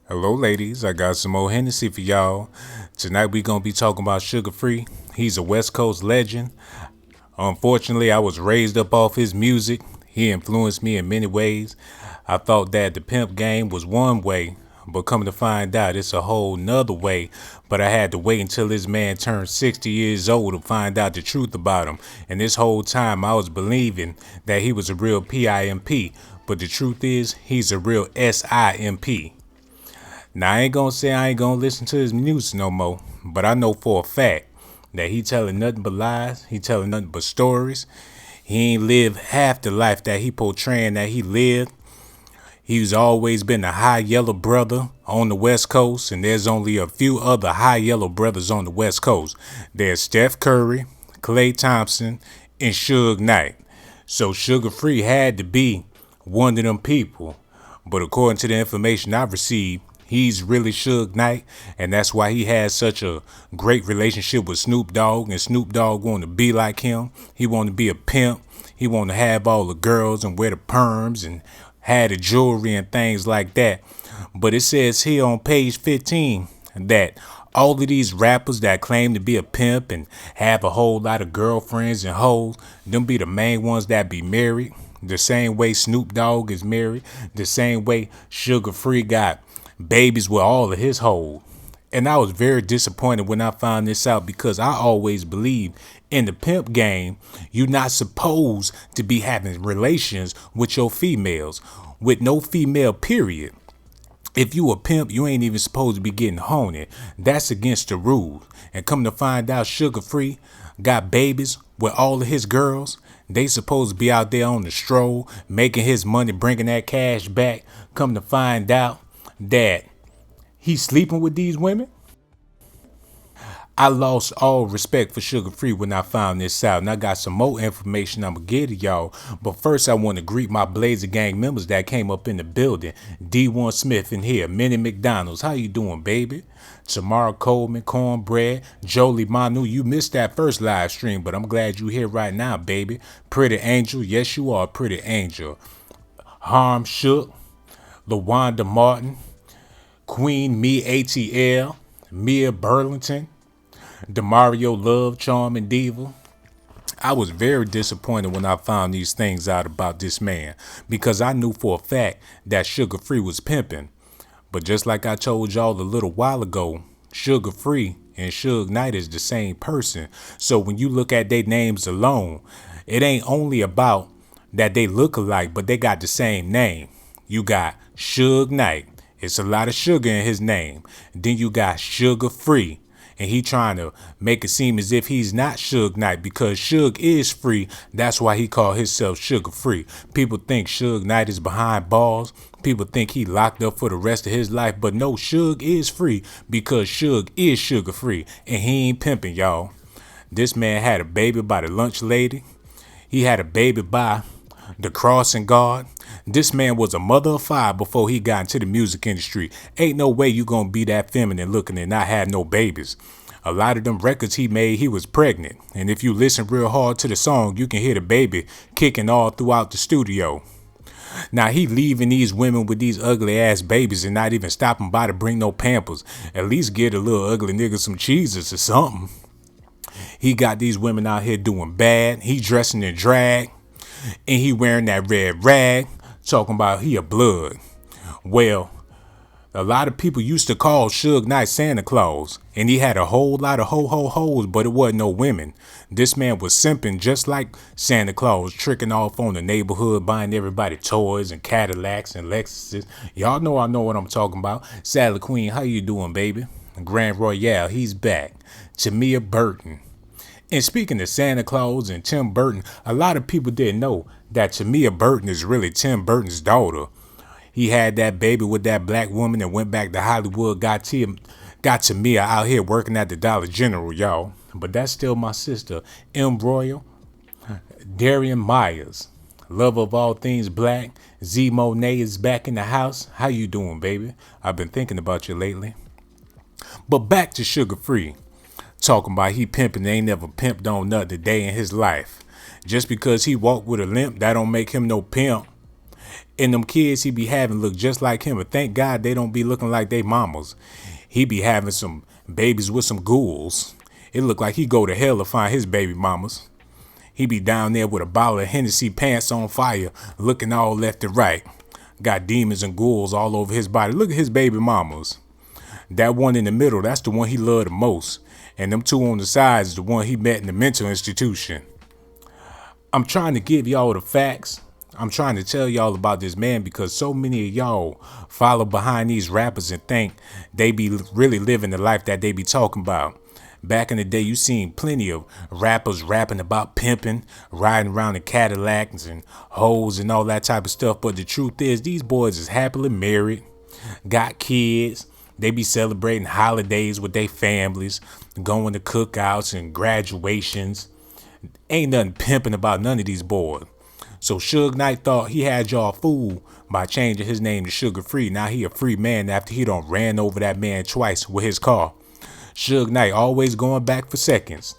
Hello, ladies. I got some more Hennessy for y'all. Tonight we gonna be talking about Sugar Free. He's a West Coast legend. Unfortunately, I was raised up off his music. He influenced me in many ways. I thought that the pimp game was one way, but come to find out it's a whole nother way. But I had to wait until this man turned 60 years old to find out the truth about him. And this whole time I was believing that he was a real PIMP. But the truth is, he's a real SIMP. Now I ain't gonna say I ain't gonna listen to his music no more, but I know for a fact that he telling nothing but lies. He telling nothing but stories. He ain't lived half the life that he portraying that he lived. He's always been a high yellow brother on the West Coast, and there's only a few other high yellow brothers on the West Coast. There's Steph Curry, Klay Thompson, and Suge Knight. So Sugar Free had to be one of them people. But according to the information I've received, he's really Suge Knight, and that's why he has such a great relationship with Snoop Dogg, and Snoop Dogg want to be like him. He want to be a pimp. He want to have all the girls and wear the perms and have the jewelry and things like that. But it says here on page 15 that all of these rappers that claim to be a pimp and have a whole lot of girlfriends and hoes, them be the main ones that be married. The same way Snoop Dogg is married, the same way Sugar Free got babies with all of his hoes. And I was very disappointed when I found this out because I always believed in the pimp game, you're not supposed to be having relations with your females, with no female, period. If you a pimp, you ain't even supposed to be getting horny. That's against the rules. And come to find out, Sugar Free got babies with all of his girls. They supposed to be out there on the stroll, making his money, bringing that cash back. Come to find out that he's sleeping with these women. I lost all respect for Sugar Free when I found this out, and I got some more information I'm gonna give to y'all. But first, I want to greet my Blazer Gang members that came up in the building. D1 Smith in here, Minnie McDonald's, how you doing, baby? Tamara Coleman, Cornbread, Jolie Manu, you missed that first live stream, but I'm glad you here right now, baby. Pretty Angel, yes you are a pretty angel. Harm Shook, LaWanda Martin, Queen Me ATL, Mia Burlington, Demario Love, Charm, and Diva. I was very disappointed when I found these things out about this man because I knew for a fact that Sugar Free was pimping. But just like I told y'all a little while ago, Sugar Free and Suge Knight is the same person. So when you look at their names alone, it ain't only about that they look alike, but they got the same name. You got Suge Knight. It's a lot of sugar in his name. Then you got Sugar Free. And he trying to make it seem as if he's not Suge Knight because Suge is free. That's why he called himself Sugar Free. People think Suge Knight is behind bars. People think he locked up for the rest of his life. But no, Suge is free because Suge is Sugar Free. And he ain't pimping, y'all. This man had a baby by the lunch lady. He had a baby by the crossing guard. This man was a mother of five before he got into the music industry. Ain't no way you gonna be that feminine looking and not have no babies. A lot of them records he made, he was pregnant. And if you listen real hard to the song, you can hear the baby kicking all throughout the studio. Now he leaving these women with these ugly ass babies and not even stopping by to bring no Pampers. At least get a little ugly nigga some cheeses or something. He got these women out here doing bad. He dressing in drag. And he wearing that red rag, talking about he a blood. Well, a lot of people used to call Suge Knight Santa Claus, and he had a whole lot of ho-ho-hos, but it wasn't no women. This man was simping just like Santa Claus, tricking off on the neighborhood, buying everybody toys and Cadillacs and Lexuses. Y'all know I know what I'm talking about. Sally Queen, how you doing, baby? Grand Royale, he's back. Tamia Burton. And speaking of Santa Claus and Tim Burton, a lot of people didn't know that Tamia Burton is really Tim Burton's daughter. He had that baby with that black woman and went back to Hollywood, got Tamia out here working at the Dollar General, y'all. But that's still my sister, M. Royal, Darian Myers, love of all things black. Z Monet is back in the house. How you doing, baby? I've been thinking about you lately. But back to Sugar Free. Talking about he pimping, ain't never pimped on nothing a day in his life. Just because he walked with a limp, that don't make him no pimp. And them kids he be having look just like him. And thank God they don't be looking like they mamas. He be having some babies with some ghouls. It look like he go to hell to find his baby mamas. He be down there with a bottle of Hennessy, pants on fire, looking all left and right. Got demons and ghouls all over his body. Look at his baby mamas. That one in the middle, that's the one he loved the most. And them two on the sides is the one he met in the mental institution. I'm trying to give y'all the facts. I'm trying to tell y'all about this man because so many of y'all follow behind these rappers and think they be really living the life that they be talking about. Back in the day, you seen plenty of rappers rapping about pimping, riding around in Cadillacs and hoes and all that type of stuff. But the truth is, these boys is happily married, got kids. They be celebrating holidays with their families, going to cookouts and graduations. Ain't nothing pimping about none of these boys. So Suge Knight thought he had y'all fooled by changing his name to Sugar Free. Now he a free man after he done ran over that man twice with his car. Suge Knight always going back for seconds.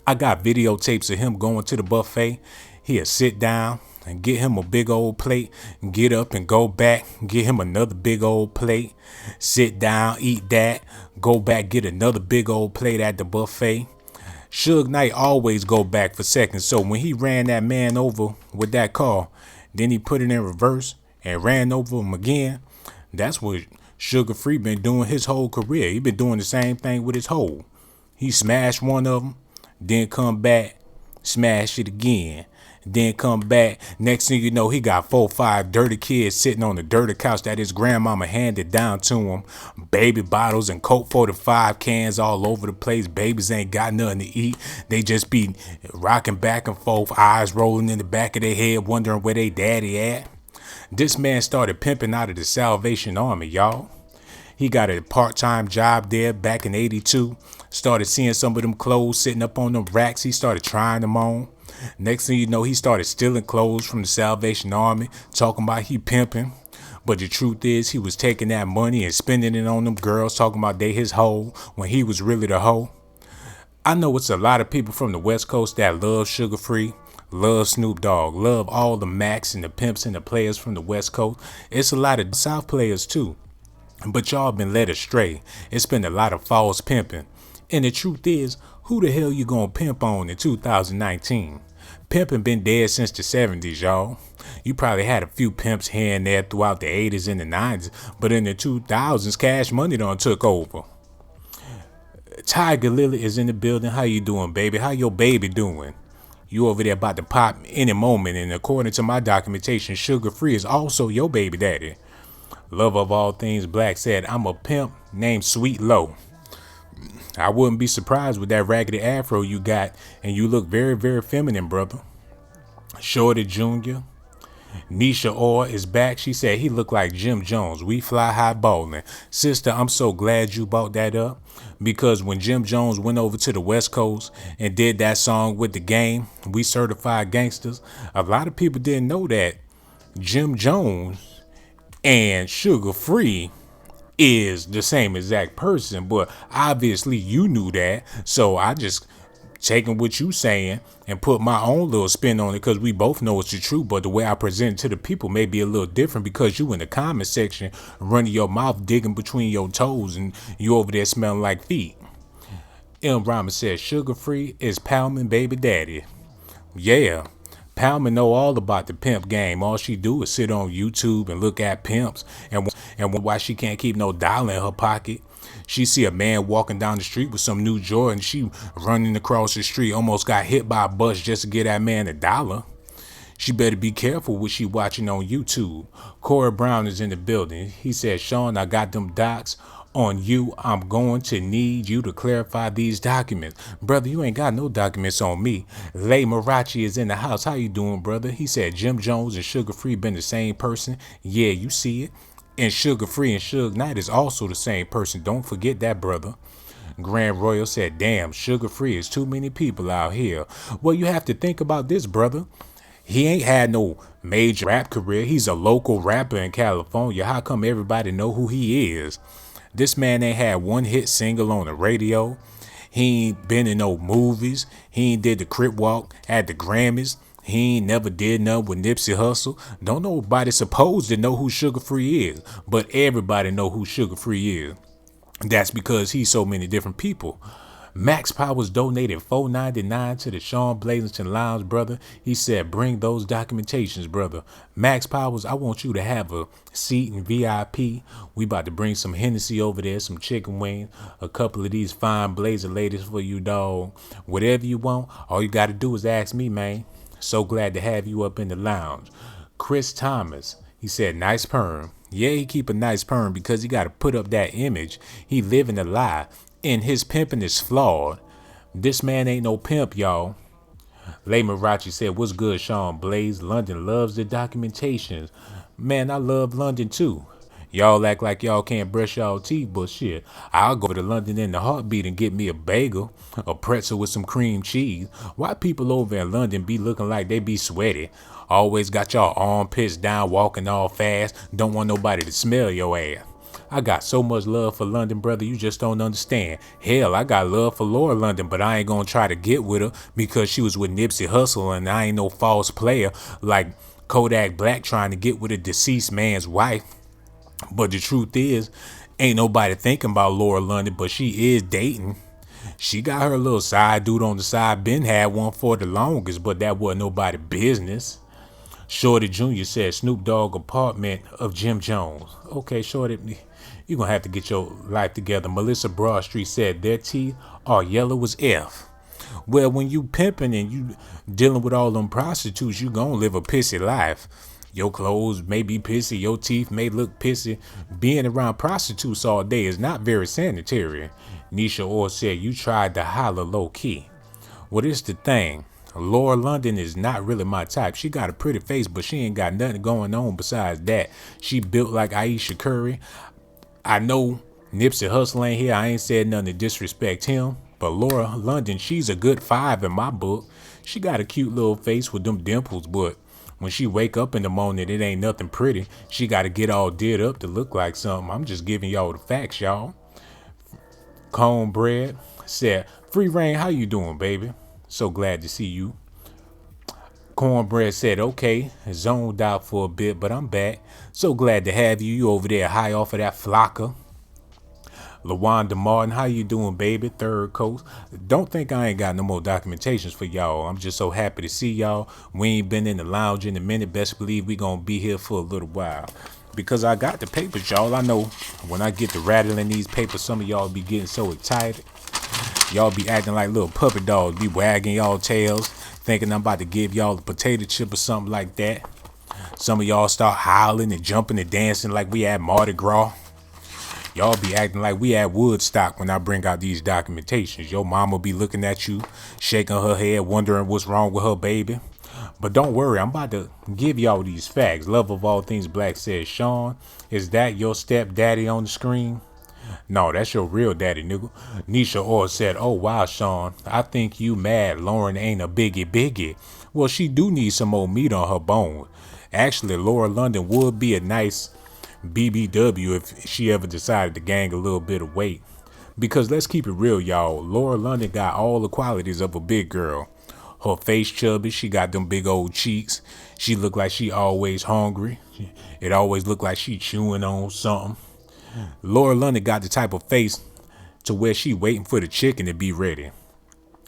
I got videotapes of him going to the buffet. He'll sit down and get him a big old plate, get up and go back, get him another big old plate, sit down, eat that, go back, get another big old plate at the buffet. Suge Knight always go back for seconds. So when he ran that man over with that car, then he put it in reverse and ran over him again. That's what Sugar Free been doing his whole career. He been doing the same thing with his hoe. He smashed one of them, then come back, smash it again, then come back. Next thing you know, he got 4 or 5 dirty kids sitting on the dirty couch that his grandmama handed down to him. Baby bottles and Coke 45 cans all over the place. Babies ain't got nothing to eat. They just be rocking back and forth, eyes rolling in the back of their head, wondering where they daddy at. This man started pimping out of the Salvation Army, y'all. He got a part-time job there back in 82. Started seeing some of them clothes sitting up on them racks. He started trying them on. Next thing you know, he started stealing clothes from the Salvation Army, talking about he pimping. But the truth is, he was taking that money and spending it on them girls, talking about they his hoe when he was really the hoe. I know it's a lot of people from the West Coast that love Sugar Free, love Snoop Dogg, love all the Macs and the pimps and the players from the West Coast. It's a lot of South players too. But y'all been led astray. It's been a lot of false pimping. And the truth is, who the hell you gonna pimp on in 2019? Pimping been dead since the 70s, y'all. You probably had a few pimps here and there throughout the 80s and the 90s, but in the 2000s, Cash Money done took over. Tiger Lily is in the building. How you doing, baby? How your baby doing? You over there about to pop any moment, and according to my documentation, Sugar Free is also your baby daddy. Love of all things black said, I'm a pimp named Sweet Low. I wouldn't be surprised with that raggedy afro you got, and you look very, very feminine, brother. Shorty Jr. Nisha Orr is back. She said he looked like Jim Jones. We fly high bowling. Sister, I'm so glad you brought that up, because when Jim Jones went over to the West Coast and did that song with the Game, We Certified Gangsters, a lot of people didn't know that Jim Jones and Sugar Free is the same exact person, but obviously you knew that, so I just taking what you saying and put my own little spin on it, because we both know it's the truth, but the way I present it to the people may be a little different because you in the comment section running your mouth, digging between your toes, and you over there smelling like feet. M. Rama says Sugar Free is Palman baby daddy. Yeah, Palman know all about the pimp game. All she do is sit on YouTube and look at pimps, and why she can't keep no dollar in her pocket. She see a man walking down the street with some new Jordan. She running across the street, almost got hit by a bus just to get that man $1. She better be careful what she watching on YouTube. Corey Brown is in the building. He said, Sean, I got them docs on you. I'm going to need you to clarify these documents. Brother, you ain't got no documents on me. Lay Marachi is in the house. How you doing, brother? He said Jim Jones and Sugar Free been the same person. Yeah, you see it. And Sugar Free and Suge Knight is also the same person. Don't forget that, brother. Grand Royal said, damn, Sugar Free is too many people out here. Well, you have to think about this, brother. He ain't had no major rap career. He's a local rapper in California. How come everybody know who he is? This man ain't had one hit single on the radio. He ain't been in no movies. He ain't did the Crip Walk at the Grammys. He ain't never did nothing with Nipsey Hussle. Don't nobody supposed to know who Sugar Free is, but everybody know who Sugar Free is. That's because he's so many different people. Max Powers donated $4.99 to the Sean Blazington Lounge, brother. He said, bring those documentations, brother. Max Powers, I want you to have a seat in VIP. We about to bring some Hennessy over there, some chicken wings, a couple of these fine blazer ladies for you, dog. Whatever you want, all you got to do is ask me, man. So glad to have you up in the lounge. Chris Thomas, he said, nice perm. Yeah, he keep a nice perm because he got to put up that image. He living a lie. And his pimping is flawed. This man ain't no pimp, y'all. Lay Marachi said, what's good, Sean Blaze? London loves the documentations. Man, I love London too. Y'all act like y'all can't brush y'all teeth, but shit, I'll go to London in the heartbeat and get me a bagel, a pretzel with some cream cheese. Why people over in London be looking like they be sweaty? Always got y'all armpits down, walking all fast, don't want nobody to smell your ass. I got so much love for London, brother, you just don't understand. Hell, I got love for Laura London, but I ain't gonna try to get with her because she was with Nipsey Hussle and I ain't no false player like Kodak Black trying to get with a deceased man's wife. But the truth is, ain't nobody thinking about Laura London, but she is dating. She got her little side dude on the side. Ben had one for the longest, but that wasn't nobody's business. Shorty Jr. said Snoop Dogg apartment of Jim Jones. Okay, Shorty, you're going to have to get your life together. Melissa Broadstreet said their teeth are yellow as F. Well, when you pimping and you dealing with all them prostitutes, you going to live a pissy life. Your clothes may be pissy, your teeth may look pissy. Being around prostitutes all day is not very sanitary. Nisha Orr said you tried to holler low key. Well, this the thing. Laura London is not really my type. She got a pretty face, but she ain't got nothing going on besides that. She built like Aisha Curry. I know Nipsey Hussle ain't here. I ain't said nothing to disrespect him. But Laura London, she's a good 5 in my book. She got a cute little face with them dimples, but when she wake up in the morning, it ain't nothing pretty. She got to get all did up to look like something. I'm just giving y'all the facts, y'all. Cornbread said, Free Reign, how you doing, baby? So glad to see you. Cornbread said, okay, zoned out for a bit, but I'm back. So glad to have you. You over there high off of that flocker. LaWanda Martin, how you doing, baby? Third Coast. Don't think I ain't got no more documentations for y'all. I'm just so happy to see y'all. We ain't been in the lounge in a minute. Best believe we gonna be here for a little while. Because I got the papers, y'all. I know when I get to rattling these papers, some of y'all be getting so excited. Y'all be acting like little puppy dogs, be wagging y'all tails, thinking I'm about to give y'all a potato chip or something like that. Some of y'all start howling and jumping and dancing like we at Mardi Gras. Y'all be acting like we at Woodstock when I bring out these documentations. Your mama be looking at you, shaking her head, wondering what's wrong with her baby. But don't worry, I'm about to give y'all these facts. Love of all things black says, Sean, is that your stepdaddy on the screen? No, that's your real daddy, nigga. Nisha Orr said, oh, wow, Sean, I think you mad Lauren ain't a biggie. Well, she do need some more meat on her bone. Actually, Laura London would be a nice BBW if she ever decided to gain a little bit of weight. Because let's keep it real, y'all. Laura London got all the qualities of a big girl. Her face chubby, she got them big old cheeks. She look like she always hungry. It always look like she chewing on something. Laura London got the type of face to where she waiting for the chicken to be ready.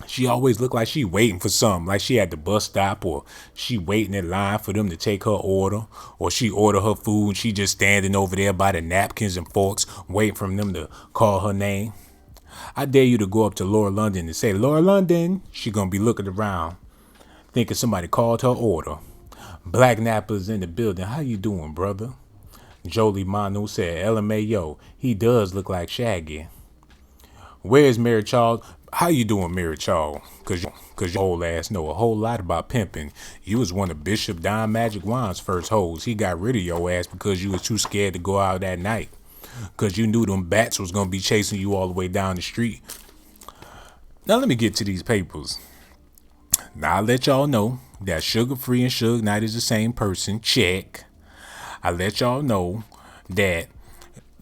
She always look like she waiting for something, like she at the bus stop, or she waiting in line for them to take her order, or she order her food and she just standing over there by the napkins and forks waiting for them to call her name. I dare you to go up to Laura London and say, Laura London. She gonna be looking around thinking somebody called her order. Black Napper's in the building. How you doing, brother? Jolie Manu said, LMAO, he does look like Shaggy. Where's Mary Charles? How you doing, Mary Charles? Cause your whole ass know a whole lot about pimping. You was one of Bishop Don Magic Wand's first hoes. He got rid of your ass because you was too scared to go out that night. Cause you knew them bats was gonna be chasing you all the way down the street. Now let me get to these papers. Now I'll let y'all know that Sugar Free and Suge Knight is the same person. Check. I let y'all know that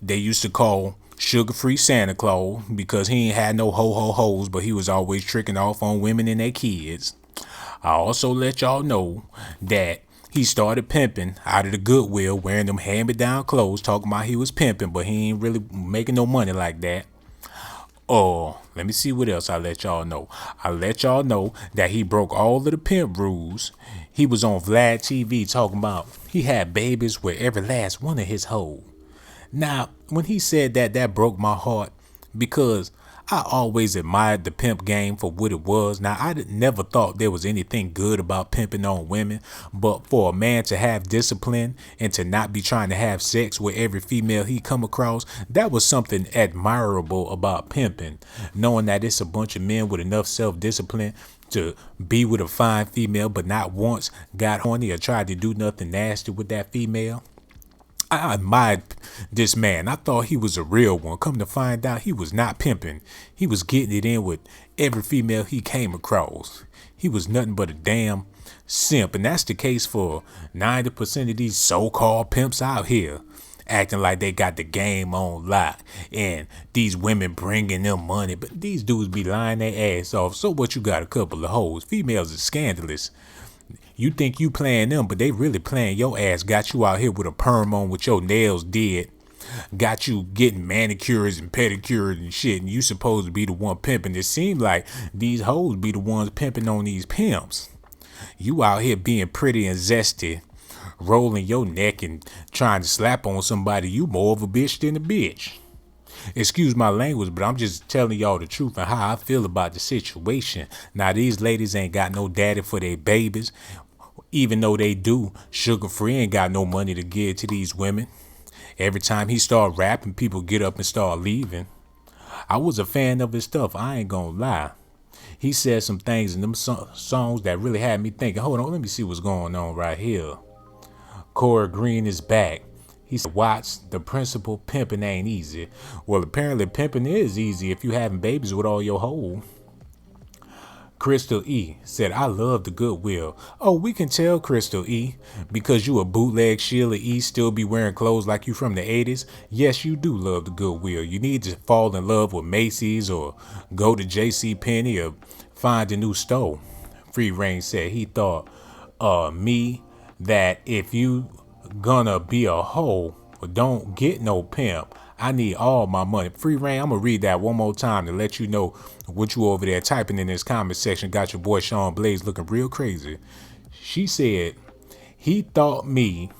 they used to call Sugar Free Santa Claus because he ain't had no ho-ho-hos, but he was always tricking off on women and their kids. I also let y'all know that he started pimping out of the Goodwill, wearing them hand-me-down clothes, talking about he was pimping, but he ain't really making no money like that. Oh, let me see what else I let y'all know. I let y'all know that he broke all of the pimp rules. He was on Vlad TV talking about he had babies with every last one of his hoes. Now, when he said that, that broke my heart because I always admired the pimp game for what it was. Now, never thought there was anything good about pimping on women, but for a man to have discipline and to not be trying to have sex with every female he come across, that was something admirable about pimping. Knowing that it's a bunch of men with enough self-discipline to be with a fine female, but not once got horny or tried to do nothing nasty with that female. I admired this man. I thought he was a real one. Come to find out, he was not pimping. He was getting it in with every female he came across. He was nothing but a damn simp. And that's the case for 90% of these so-called pimps out here. Acting like they got the game on lock. And these women bringing them money. But these dudes be lying their ass off. So what, you got a couple of hoes. Females are scandalous. You think you playing them, but they really playing your ass. Got you out here with a perm on with your nails did. Got you getting manicures and pedicures and shit. And you supposed to be the one pimping. It seemed like these hoes be the ones pimping on these pimps. You out here being pretty and zesty, rolling your neck and trying to slap on somebody. You more of a bitch than a bitch. Excuse my language, but I'm just telling y'all the truth and how I feel about the situation. Now, these ladies ain't got no daddy for their babies. Even though they do, Suga Free ain't got no money to give to these women. Every time he start rapping, people get up and start leaving. I was a fan of his stuff, I ain't gonna lie. He said some things in them songs that really had me thinking, hold on, let me see what's going on right here. Cora Green is back. He said, watch, the principle, pimping ain't easy. Well, apparently pimping is easy if you having babies with all your hoes. Crystal E said, I love the Goodwill. Oh, we can tell, Crystal E, because you a bootleg Sheila E, still be wearing clothes like you from the 80s. Yes, you do love the Goodwill. You need to fall in love with Macy's or go to J.C. Penney or find a new store. Free Reign said he thought me that if you gonna be a hoe, don't get no pimp. I need all my money. Free Reign, I'm going to read that one more time to let you know what you over there typing in this comment section got your boy Sean Blaze looking real crazy. She said, he thought me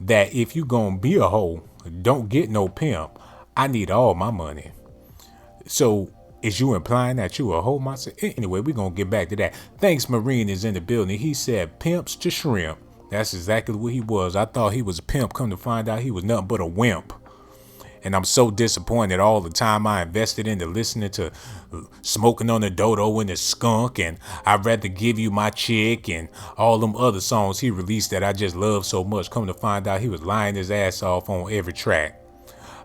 that if you going to be a hoe, don't get no pimp. I need all my money. So is you implying that you a hoe, myself? Anyway, we're going to get back to that. Thanks, Marine is in the building. He said pimps to shrimp. That's exactly what he was. I thought he was a pimp. Come to find out he was nothing but a wimp. And I'm so disappointed all the time I invested into listening to Smoking on the Dodo and the Skunk and I'd Rather Give You My Chick and all them other songs he released that I just love so much. Come to find out he was lying his ass off on every track.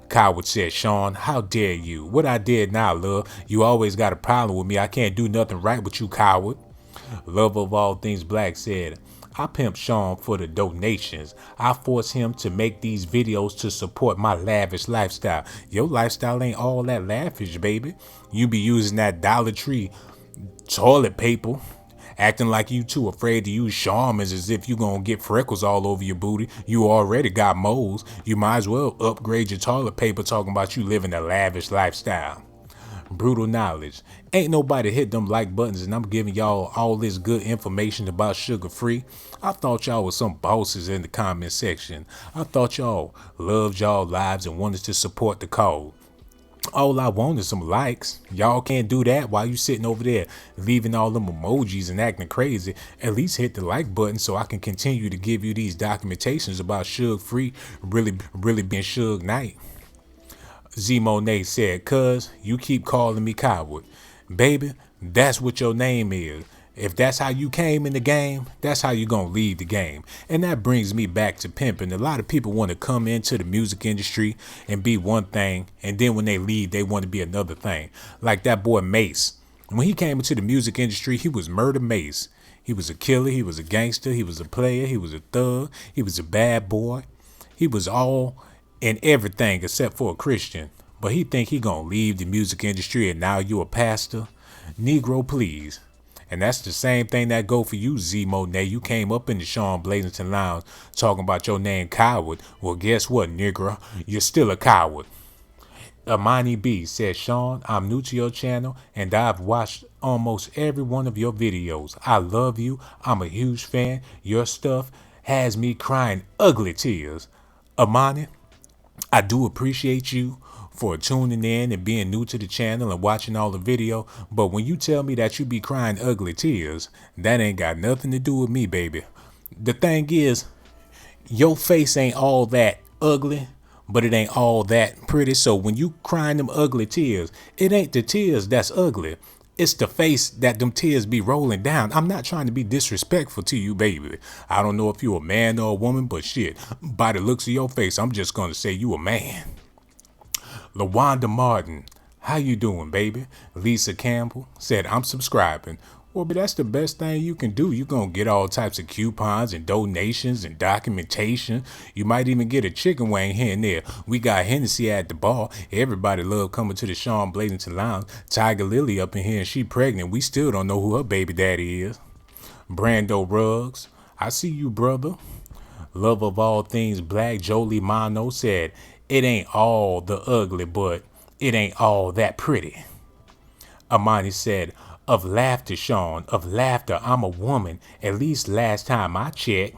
Coward said, Sean, how dare you? What I did now, love? You always got a problem with me. I can't do nothing right with you, coward. Love of all things black said, I pimp Sean for the donations. I force him to make these videos to support my lavish lifestyle. Your lifestyle ain't all that lavish, baby. You be using that Dollar Tree toilet paper, acting like you too afraid to use Charmins as if you gonna get freckles all over your booty. You already got moles. You might as well upgrade your toilet paper talking about you living a lavish lifestyle. Brutal knowledge. Ain't nobody hit them like buttons and I'm giving y'all all this good information about Suga Free. I thought y'all was some bosses in the comment section. I thought y'all loved y'all lives and wanted to support the cause. All I want is some likes. Y'all can't do that while you sitting over there leaving all them emojis and acting crazy. At least hit the like button so I can continue to give you these documentations about Suga Free really being Suge Knight. Z Monet said, cuz you keep calling me coward. Baby, that's what your name is. If that's how you came in the game, that's how you gonna leave the game. And that brings me back to pimping. A lot of people want to come into the music industry and be one thing, and then when they leave, they want to be another thing. Like that boy Mace. When he came into the music industry, he was Murder Mace. He was a killer, he was a gangster, he was a player, he was a thug, he was a bad boy. He was all and everything except for a Christian. But he think he gonna leave the music industry and now you a pastor? Negro, please. And that's the same thing that go for you, Z Monet. You came up in the Sean Blazington Lounge talking about your name coward. Well, guess what, nigga? You're still a coward. Amani B said, Sean, I'm new to your channel and I've watched almost every one of your videos. I love you. I'm a huge fan. Your stuff has me crying ugly tears. Amani, I do appreciate you for tuning in and being new to the channel and watching all the video. But when you tell me that you be crying ugly tears, that ain't got nothing to do with me, baby. The thing is, your face ain't all that ugly, but it ain't all that pretty. So when you crying them ugly tears, it ain't the tears that's ugly. It's the face that them tears be rolling down. I'm not trying to be disrespectful to you, baby. I don't know if you a man or a woman, but shit, by the looks of your face, I'm just gonna say you a man. LaWanda Martin, how you doing, baby? Lisa Campbell said, I'm subscribing. Well, but that's the best thing you can do. You're going to get all types of coupons and donations and documentation. You might even get a chicken wing here and there. We got Hennessy at the bar. Everybody love coming to the Sean Blazington Lounge. Tiger Lily up in here and she pregnant. We still don't know who her baby daddy is. Brando Ruggs, I see you, brother. Love of all things black, Jolie Mano said, it ain't all the ugly, but it ain't all that pretty. Amani said, of laughter, Sean, of laughter, I'm a woman. At least last time I checked.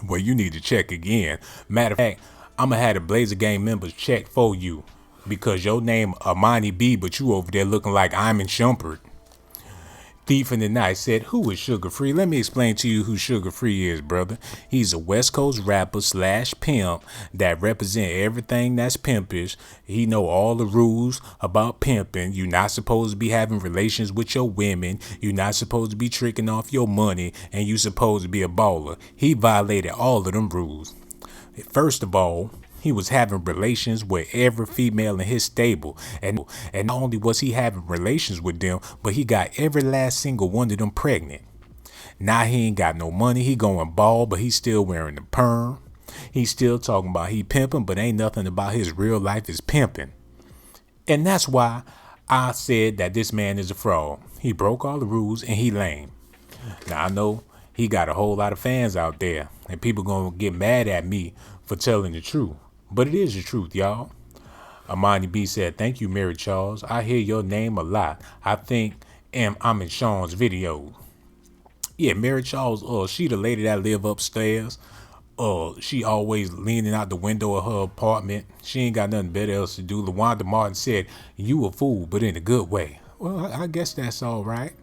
Well, you need to check again. Matter of fact, I'ma have the Blazer Gang members check for you. Because your name Amani B, but you over there looking like I'm in Shumpert. Thief in the Night said, who is Sugar Free? Let me explain to you who Sugar Free is, brother. He's a West Coast rapper / pimp that represent everything that's pimpish. He know all the rules about pimping. You're not supposed to be having relations with your women. You're not supposed to be tricking off your money. And you supposed to be a baller. He violated all of them rules. First of all, he was having relations with every female in his stable. And not only was he having relations with them, but he got every last single one of them pregnant. Now he ain't got no money. He going bald, but he's still wearing the perm. He's still talking about he pimping, but ain't nothing about his real life is pimping. And that's why I said that this man is a fraud. He broke all the rules and he lame. Now I know he got a whole lot of fans out there, and people gonna get mad at me for telling the truth. But it is the truth, y'all. Amani B said, thank you, Mary Charles. I hear your name a lot. I think I'm in Sean's video. Yeah, Mary Charles, she the lady that live upstairs. She always leaning out the window of her apartment. She ain't got nothing better else to do. LaWanda Martin said, you a fool, but in a good way. Well, I guess that's all right.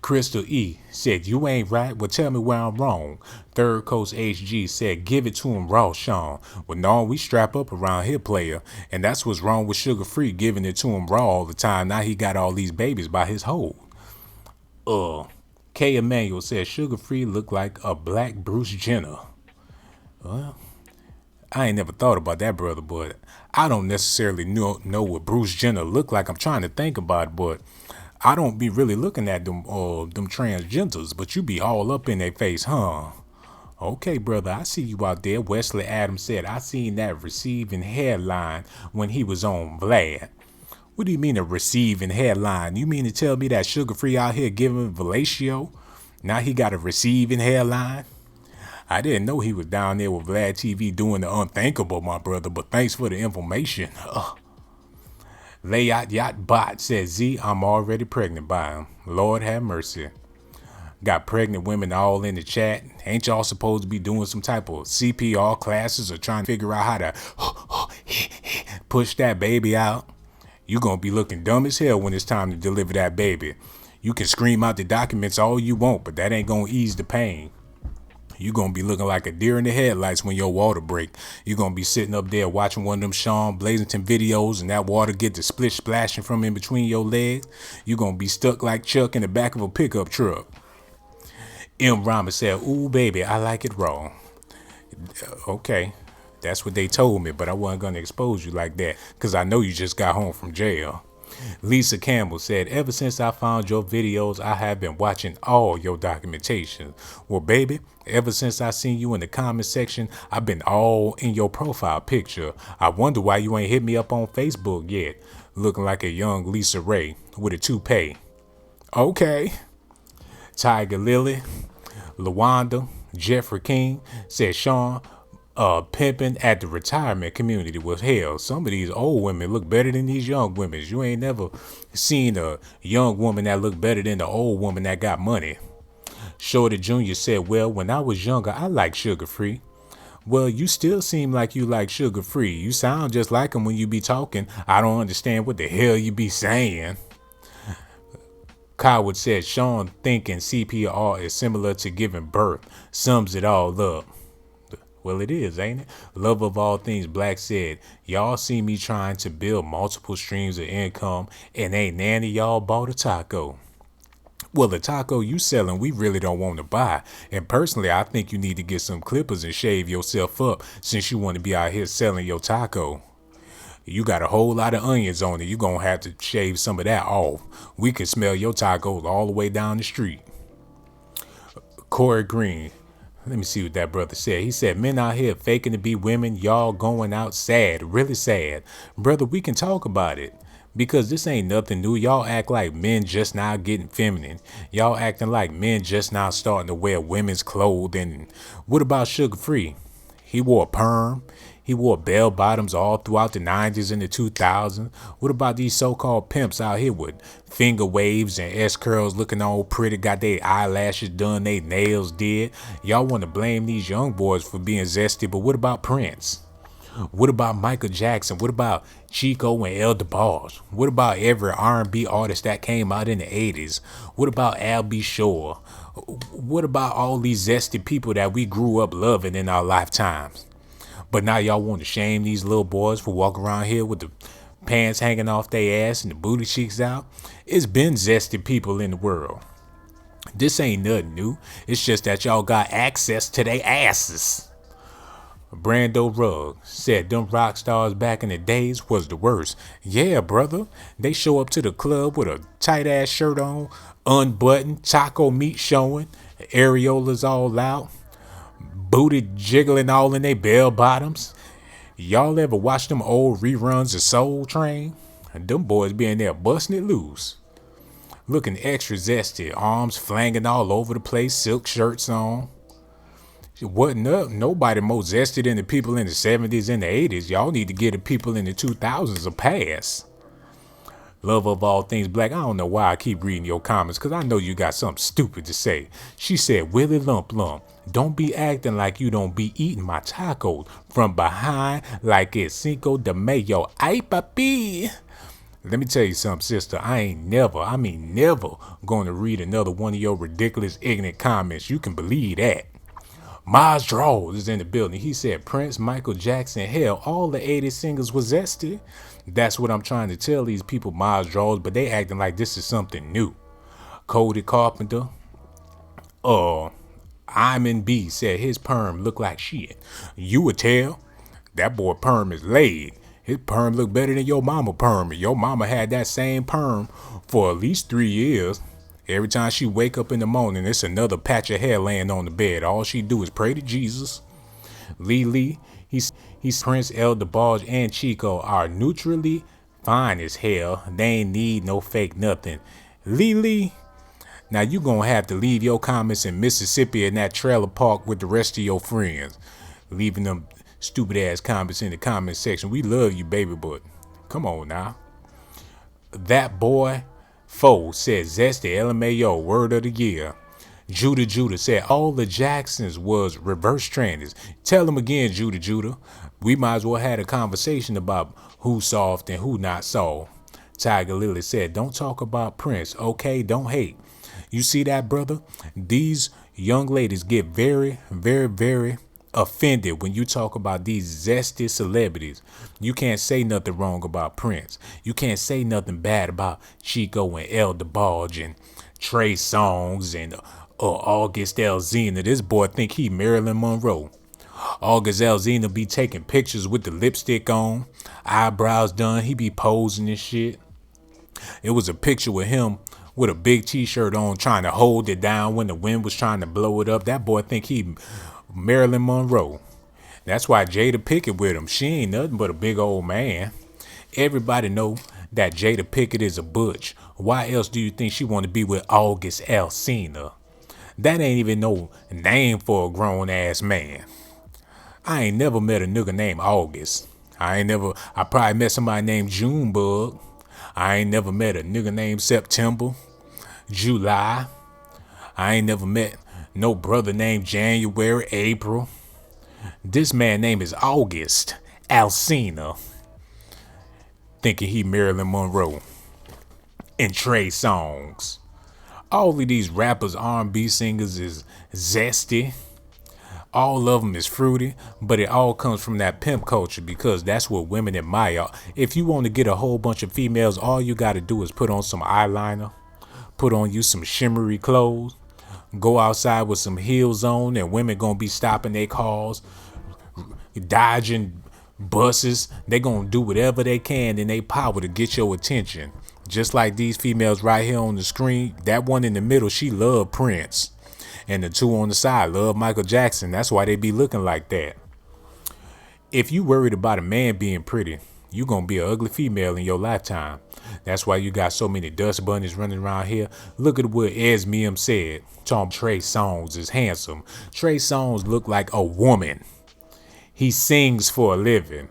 Crystal E said, you ain't right. Well, tell me where I'm wrong. Third Coast HG said, give it to him raw, Sean. Well, no, we strap up around here, player. And that's what's wrong with Sugar Free, giving it to him raw all the time. Now he got all these babies by his hole. K. Emanuel said, Sugar Free look like a black Bruce Jenner. Well, I ain't never thought about that, brother, but I don't necessarily know what Bruce Jenner look like. I'm trying to think about it, but I don't be really looking at them transgenders, but you be all up in their face, huh? Okay, brother, I see you out there. Wesley Adams said, I seen that receiving headline when he was on Vlad. What do you mean a receiving headline? You mean to tell me that Sugar Free out here giving fellatio? Now he got a receiving headline? I didn't know he was down there with Vlad TV doing the unthinkable, my brother, but thanks for the information. Layout Yacht Bot says, Z, I'm already pregnant by him. Lord have mercy. Got pregnant women all in the chat. Ain't y'all supposed to be doing some type of CPR classes or trying to figure out how to push that baby out? You gonna be looking dumb as hell when it's time to deliver that baby. You can scream out the documents all you want, but that ain't gonna ease the pain. You're going to be looking like a deer in the headlights when your water break. You're going to be sitting up there watching one of them Sean Blazington videos and that water get the splish splashing from in between your legs. You're going to be stuck like Chuck in the back of a pickup truck. M. Rama said, ooh, baby, I like it raw. Okay, that's what they told me, but I wasn't going to expose you like that because I know you just got home from jail. Lisa Campbell said, ever since I found your videos, I have been watching all your documentation. Well, baby, ever since I seen you in the comment section, I've been all in your profile picture. I wonder why you ain't hit me up on Facebook yet. Looking like a young Lisa Ray with a toupee. Okay. Tiger Lily, Lawanda, Jeffrey King said Sean pimping at the retirement community was hell. Some of these old women look better than these young women. You ain't never seen a young woman that looked better than the old woman that got money. Shorty Jr. said, well, when I was younger, I liked sugar free. Well, you still seem like you like sugar free. You sound just like him when you be talking. I don't understand what the hell you be saying. Kyle said Sean thinking CPR is similar to giving birth sums it all up. Well, it is, ain't it? Love of all things black said, y'all see me trying to build multiple streams of income and ain't none of y'all bought a taco. Well, the taco you selling, we really don't want to buy. And personally, I think you need to get some clippers and shave yourself up since you want to be out here selling your taco. You got a whole lot of onions on it. You gonna have to shave some of that off. We can smell your tacos all the way down the street. Corey Green. Let me see what that brother said. He said, men out here faking to be women, y'all going out sad, really sad. Brother, we can talk about it. Because this ain't nothing new. Y'all act like men just now getting feminine. Y'all acting like men just now starting to wear women's clothes. And what about Sugar Free? He wore a perm. He wore bell bottoms all throughout the 90s and the 2000s. What about these so-called pimps out here with finger waves and S-curls looking all pretty, got their eyelashes done, they nails did? Y'all want to blame these young boys for being zesty, but what about Prince? What about Michael Jackson? What about Chico and El DeBarge? What about every R&B artist that came out in the 80s? What about Al B. Shore? What about all these zesty people that we grew up loving in our lifetimes? But now y'all want to shame these little boys for walking around here with the pants hanging off their ass and the booty cheeks out? It's been zesty people in the world. This ain't nothing new. It's just that y'all got access to their asses. Brando Rugg said them rock stars back in the days was the worst. Yeah, brother. They show up to the club with a tight ass shirt on, unbuttoned, taco meat showing, areolas all out, booty jiggling all in they bell bottoms. Y'all ever watch them old reruns of Soul Train? And them boys be in there busting it loose. Looking extra zesty, arms flanging all over the place, silk shirts on. Wasn't up. Nobody more zesty than the people in the 70s and the 80s. Y'all need to give the people in the 2000s a pass. Love of all things black. I don't know why I keep reading your comments, because I know you got something stupid to say. She said, Willie Lump Lump, don't be acting like you don't be eating my tacos from behind like it's Cinco de Mayo. Ay, papi. Let me tell you something, sister. I ain't never going to read another one of your ridiculous, ignorant comments. You can believe that. Miles Draws is in the building. He said Prince, Michael Jackson, hell, all the 80s singers was zesty. That's what I'm trying to tell these people, Miles Draws, but they acting like this is something new. Cody Carpenter, Iman B said his perm look like shit. You would tell. That boy perm is laid. His perm look better than your mama perm. Your mama had that same perm for at least 3 years. Every time she wake up in the morning, it's another patch of hair laying on the bed. All she do is pray to Jesus. Lee, he's Prince, El DeBarge, and Chico are neutrally fine as hell. They ain't need no fake nothing. Lee, now you gonna have to leave your comments in Mississippi in that trailer park with the rest of your friends. Leaving them stupid ass comments in the comment section. We love you, baby, but come on now. That boy Foe said zesty LMAO word of the year. Judah said all the Jacksons was reverse trannies. Tell them again, Judah. We might as well have a conversation about who's soft and who not soft. Tiger Lily said, don't talk about Prince, okay? Don't hate. You see that, brother? These young ladies get very, very, very offended when you talk about these zesty celebrities. You can't say nothing wrong about Prince. You can't say nothing bad about Chico and El DeBarge and Trey Songz and August Alsina. This boy think he Marilyn Monroe. August Alsina be taking pictures with the lipstick on, eyebrows done. He be posing and shit. It was a picture with him with a big t-shirt on trying to hold it down when the wind was trying to blow it up. That boy think he Marilyn Monroe. That's why Jada Pinkett with him. She ain't nothing but a big old man. Everybody know that Jada Pinkett is a butch. Why else do you think she want to be with August Alsina? That ain't even no name for a grown ass man. I ain't never met a nigga named August. I probably met somebody named Junebug. I ain't never met a nigga named September, July. I ain't never met no brother named January, April. This man name is August Alsina, thinking he Marilyn Monroe and Trey Songs. All of these rappers, R&B singers is zesty. All of them is fruity, but it all comes from that pimp culture because that's what women admire. If you want to get a whole bunch of females, all you got to do is put on some eyeliner, put on you some shimmery clothes, go outside with some heels on, and women gonna be stopping their cars, dodging buses. They gonna do whatever they can in their power to get your attention. Just like these females right here on the screen, that one in the middle, she love Prince. And the two on the side love Michael Jackson. That's why they be looking like that. If you worried about a man being pretty, you gonna be an ugly female in your lifetime. That's why you got so many dust bunnies running around here. Look at what Esmium said. Tom Trey Songz is handsome. Trey Songz look like a woman. He sings for a living.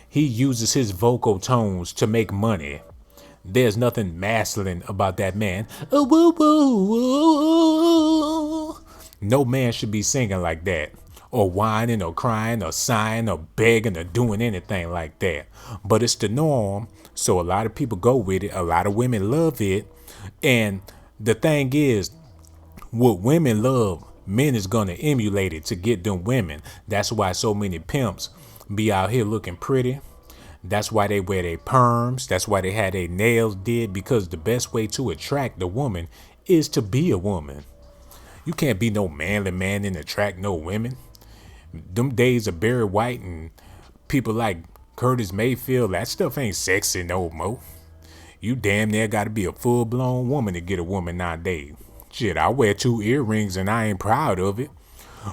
He uses his vocal tones to make money. There's nothing masculine about that man. Ooh, ooh, ooh, ooh. No man should be singing like that, or whining, or crying, or sighing, or begging, or doing anything like that. But it's the norm, so a lot of people go with it. A lot of women love it. And the thing is, what women love, men is gonna emulate it to get them women. That's why so many pimps be out here looking pretty. That's why they wear their perms. That's why they had their nails did, because the best way to attract the woman is to be a woman. You can't be no manly man and attract no women. Them days of Barry White and people like Curtis Mayfield, that stuff ain't sexy no more. You damn near gotta be a full-blown woman to get a woman nowadays. Shit, I wear 2 earrings and I ain't proud of it.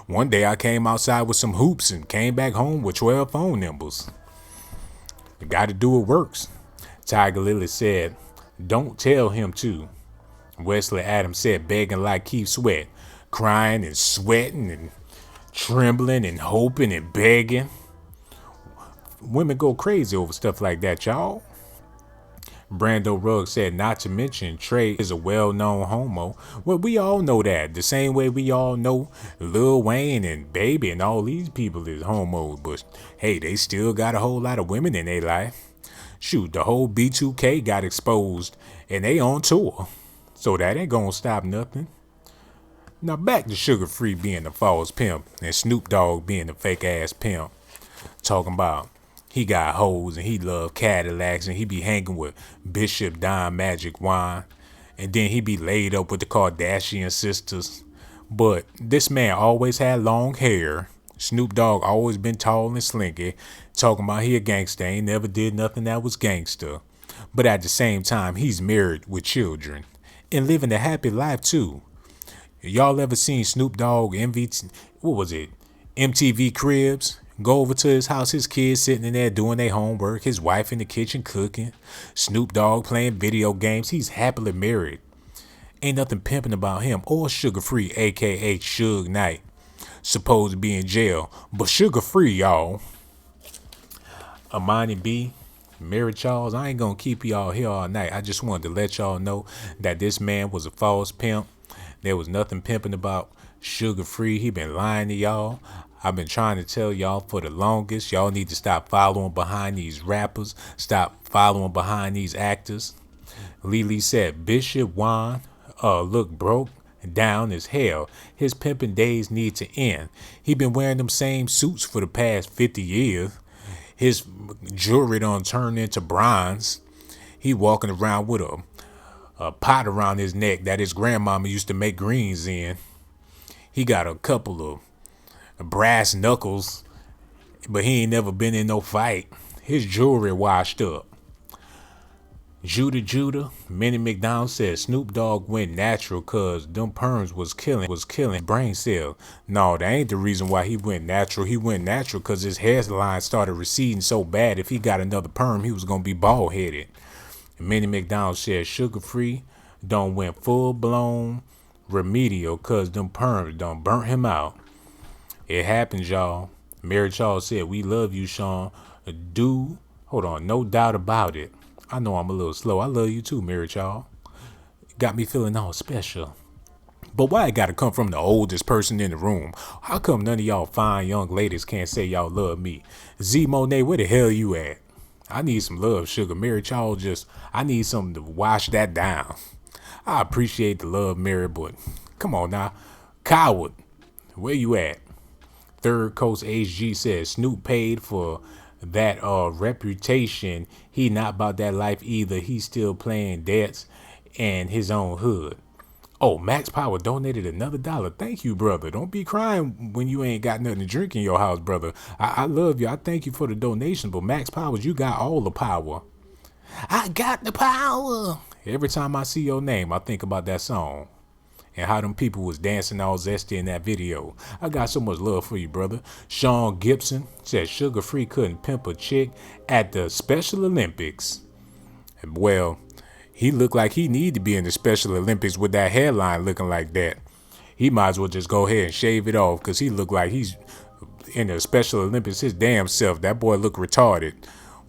One day I came outside with some hoops and came back home with 12 phone numbers. You gotta do what works. Tiger Lily said, don't tell him to. Wesley Adams said, begging like Keith Sweat, crying and sweating and trembling and hoping and begging. Women go crazy over stuff like that, y'all. Brando Ruggs said, not to mention Trey is a well-known homo. Well, we all know that. The same way we all know Lil Wayne and Baby and all these people is homos. But hey, they still got a whole lot of women in their life. Shoot, the whole B2K got exposed and they on tour. So that ain't gonna stop nothing. Now back to Sugar Free being the false pimp and Snoop Dogg being the fake ass pimp. Talking about he got hoes and he love Cadillacs and he be hanging with Bishop Don Magic Wine. And then he be laid up with the Kardashian sisters. But this man always had long hair. Snoop Dogg always been tall and slinky. Talking about he a gangster. Ain't never did nothing that was gangster. But at the same time, he's married with children. And living a happy life too. Y'all ever seen Snoop Dogg MTV Cribs? Go over to his house, his kids sitting in there doing their homework, his wife in the kitchen cooking, Snoop Dogg playing video games. He's happily married. Ain't nothing pimping about him. Or Sugar Free, aka Suge Knight, supposed to be in jail, but Sugar Free, y'all. Amani B, Mary Charles, I ain't gonna keep y'all here all night. I just wanted to let y'all know that this man was a false pimp. There was nothing pimping about Sugar Free. He been lying to y'all. I've been trying to tell y'all for the longest. Y'all need to stop following behind these rappers. Stop following behind these actors. Lily said Bishop Juan look broke down as hell. His pimping days need to end. He been wearing them same suits for the past 50 years. His jewelry done turned into bronze. He walking around with a pot around his neck that his grandmama used to make greens in. He got a couple of brass knuckles, but he ain't never been in no fight. His jewelry washed up. Judah, Minnie McDonald said Snoop Dogg went natural cause them perms was killing brain cells. No, that ain't the reason why he went natural. He went natural cause his hairline started receding so bad if he got another perm, he was gonna be bald headed. Minnie McDonald said Sugar Free don't went full blown remedial cause them perms done burnt him out. It happens, y'all. Mary Charles said, "We love you, Sean. Do hold on, no doubt about it." I know I'm a little slow. I love you too, Mary Charles. Got me feeling all special. But why it gotta come from the oldest person in the room? How come none of y'all fine young ladies can't say y'all love me? Z Monet, where the hell you at? I need some love, Sugar. Mary Charles I need something to wash that down. I appreciate the love, Mary, but come on now. Coward, where you at? Third Coast HG says Snoop paid for that reputation. He not about that life either. He's still playing debts and his own hood. Oh, Max Power donated another $1. Thank you, brother. Don't be crying when you ain't got nothing to drink in your house, brother. I love you. I thank you for the donation, but Max Powers, you got all the power. I got the power. Every time I see your name, I think about that song and how them people was dancing all zesty in that video. I got so much love for you, brother. Sean Gibson said Sugar Free couldn't pimp a chick at the Special Olympics. Well, he looked like he need to be in the Special Olympics with that hairline looking like that. He might as well just go ahead and shave it off because he look like he's in the Special Olympics his damn self. That boy look retarded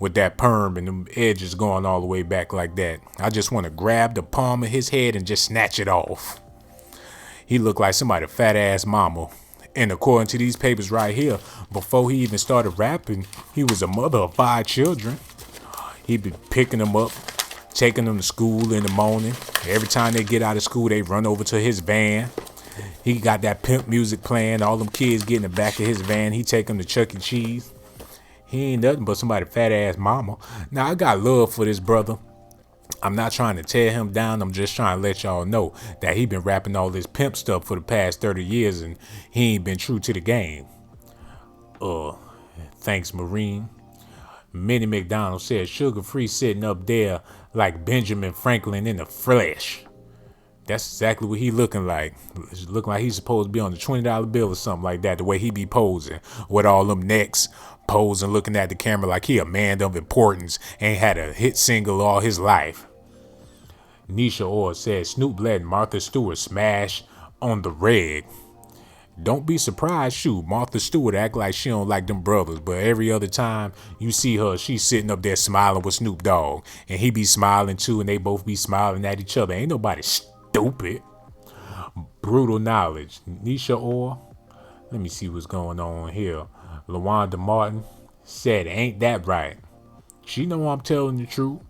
with that perm and them edges going all the way back like that. I just want to grab the palm of his head and just snatch it off. He looked like somebody fat ass mama. And according to these papers right here, before he even started rapping, he was a mother of 5 children. He be picking them up, taking them to school in the morning. Every time they get out of school, they run over to his van. He got that pimp music playing. All them kids get in the back of his van. He take them to Chuck E. Cheese. He ain't nothing but somebody fat ass mama. Now, I got love for this brother. I'm not trying to tear him down. I'm just trying to let y'all know that he been rapping all this pimp stuff for the past 30 years and he ain't been true to the game. Thanks, Marine. Minnie McDonald said Sugar Free sitting up there like Benjamin Franklin in the flesh. That's exactly what he looking like. It's looking like he's supposed to be on the $20 bill or something like that, the way he be posing with all them necks, posing, looking at the camera like he a man of importance, ain't had a hit single all his life. Nisha Orr said Snoop letting Martha Stewart smash on the reg. Don't be surprised, shoot, Martha Stewart act like she don't like them brothers, but every other time you see her, she's sitting up there smiling with Snoop Dogg, and he be smiling too, and they both be smiling at each other. Ain't nobody stupid. Brutal knowledge. Nisha Orr, let me see what's going on here. LaWanda Martin said, ain't that right? She know I'm telling the truth.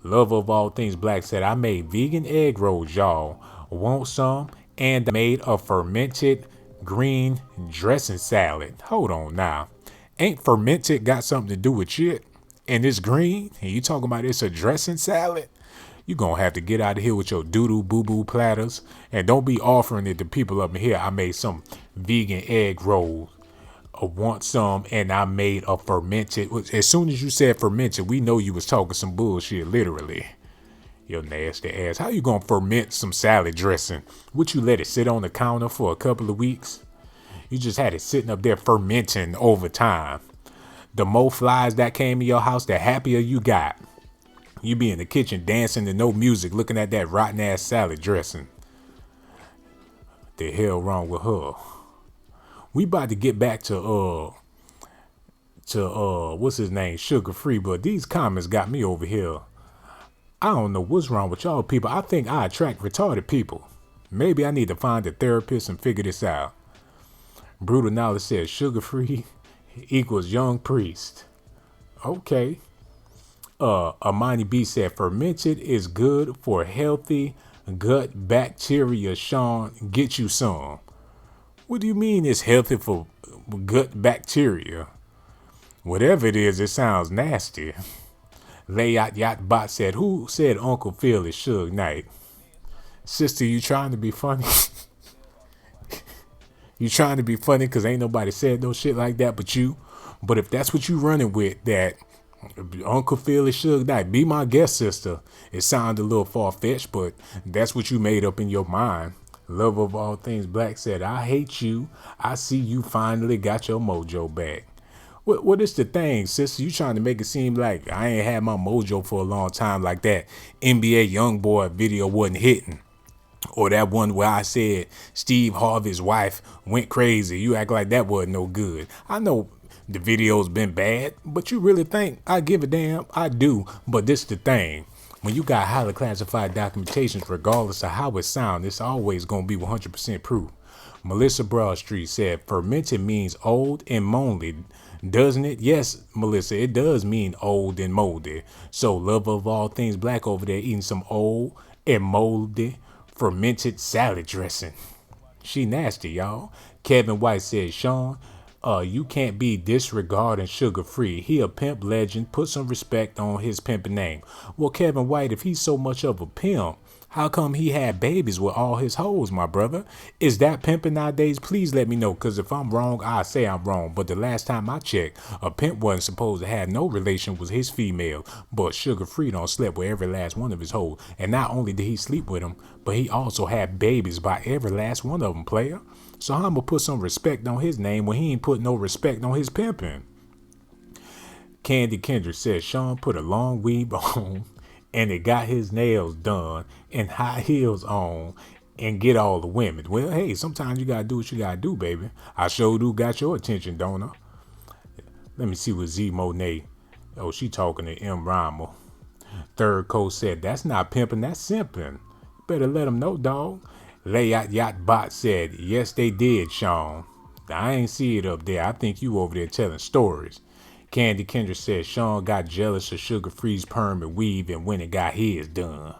Love of all things black said, I made vegan egg rolls, y'all. Want some? And I made a fermented green dressing salad. Hold on now. Ain't fermented got something to do with shit? And it's green? And you talking about it's a dressing salad? You gonna have to get out of here with your doo-doo boo-boo platters. And don't be offering it to people up in here. I made some vegan egg rolls. I want some, and I made a fermented. As soon as you said fermented, we know you was talking some bullshit, literally. Your nasty ass. How you gonna ferment some salad dressing? Would you let it sit on the counter for a couple of weeks? You just had it sitting up there fermenting over time. The more flies that came in your house, the happier you got. You be in the kitchen dancing to no music, looking at that rotten ass salad dressing. The hell wrong with her? We about to get back to what's his name, Sugar Free, but these comments got me over here. I don't know what's wrong with y'all people. I think I attract retarded people. Maybe I need to find a therapist and figure this out. Brutal Knowledge says Sugar Free equals young priest. Okay. Amani B said fermented is good for healthy gut bacteria. Sean, get you some. What do you mean it's healthy for gut bacteria? Whatever it is, it sounds nasty. Layat Yacht Bot said, who said Uncle Phil is Suge Knight? Sister, you trying to be funny? You trying to be funny because ain't nobody said no shit like that but you. But if that's what you running with, that Uncle Phil is Suge Knight, be my guest, sister. It sounded a little far-fetched, but that's what you made up in your mind. Love of all things black said, I hate you. I see you finally got your mojo back. What is the thing, sister? You trying to make it seem like I ain't had my mojo for a long time, like that NBA YoungBoy video wasn't hitting. Or that one where I said Steve Harvey's wife went crazy. You act like that wasn't no good. I know the video's been bad, but you really think I give a damn? I do. But this the thing. When you got highly classified documentations, regardless of how it sounds, it's always going to be 100% proof. Melissa Broadstreet said, fermented means old and moldy, doesn't it? Yes, Melissa, it does mean old and moldy. So, love of all things black over there eating some old and moldy fermented salad dressing. She nasty, y'all. Kevin White said, Sean, you can't be disregarding Sugar Free. He a pimp legend. Put some respect on his pimping name. Well, Kevin White, if he's so much of a pimp, how come he had babies with all his hoes, my brother? Is that pimping nowadays? Please let me know, because if I'm wrong, I say I'm wrong. But the last time I checked, a pimp wasn't supposed to have no relation with his female. But Sugar Free don't slept with every last one of his hoes. And not only did he sleep with them, but he also had babies by every last one of them, player. So I'm gonna put some respect on his name when he ain't put no respect on his pimping. Candy Kendrick said Sean put a long weave on and it got his nails done and high heels on and get all the women. Well, hey, sometimes you gotta do what you gotta do, baby. I sure do got your attention, don't I? Let me see what Z Monet. Oh, she talking to M. Rhymer. Third Coast said, that's not pimping, that's simping. Better let him know, dog. Layout Yacht Bot said, yes, they did, Sean. I ain't see it up there. I think you over there telling stories. Candy Kendra said Sean got jealous of Sugar Free's perm and weave and went and got his done.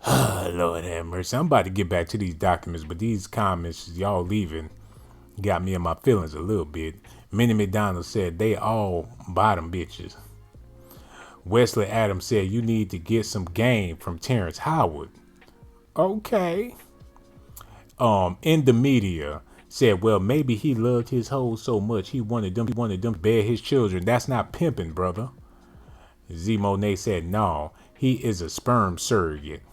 Lord have mercy. I'm about to get back to these documents, but these comments y'all leaving got me in my feelings a little bit. Minnie McDonald said they all bottom bitches. Wesley Adams said you need to get some game from Terrence Howard. Okay. In the media said, well, maybe he loved his hoes so much he wanted them to bear his children. That's not pimping, brother. Z Monet said, no, he is a sperm surrogate.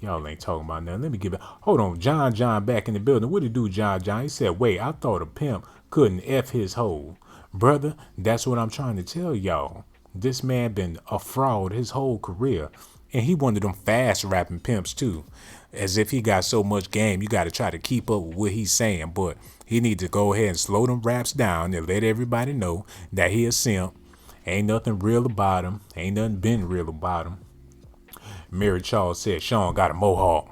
Y'all ain't talking about nothing. Let me give it. Hold on, John back in the building. What did he do, John? He said, wait, I thought a pimp couldn't F his hoe. Brother, that's what I'm trying to tell y'all. This man been a fraud his whole career. And he one of them fast rapping pimps too. As if he got so much game, you got to try to keep up with what he's saying. But he need to go ahead and slow them raps down and let everybody know that he a simp. Ain't nothing real about him. Ain't nothing been real about him. Mary Charles said, Sean got a mohawk.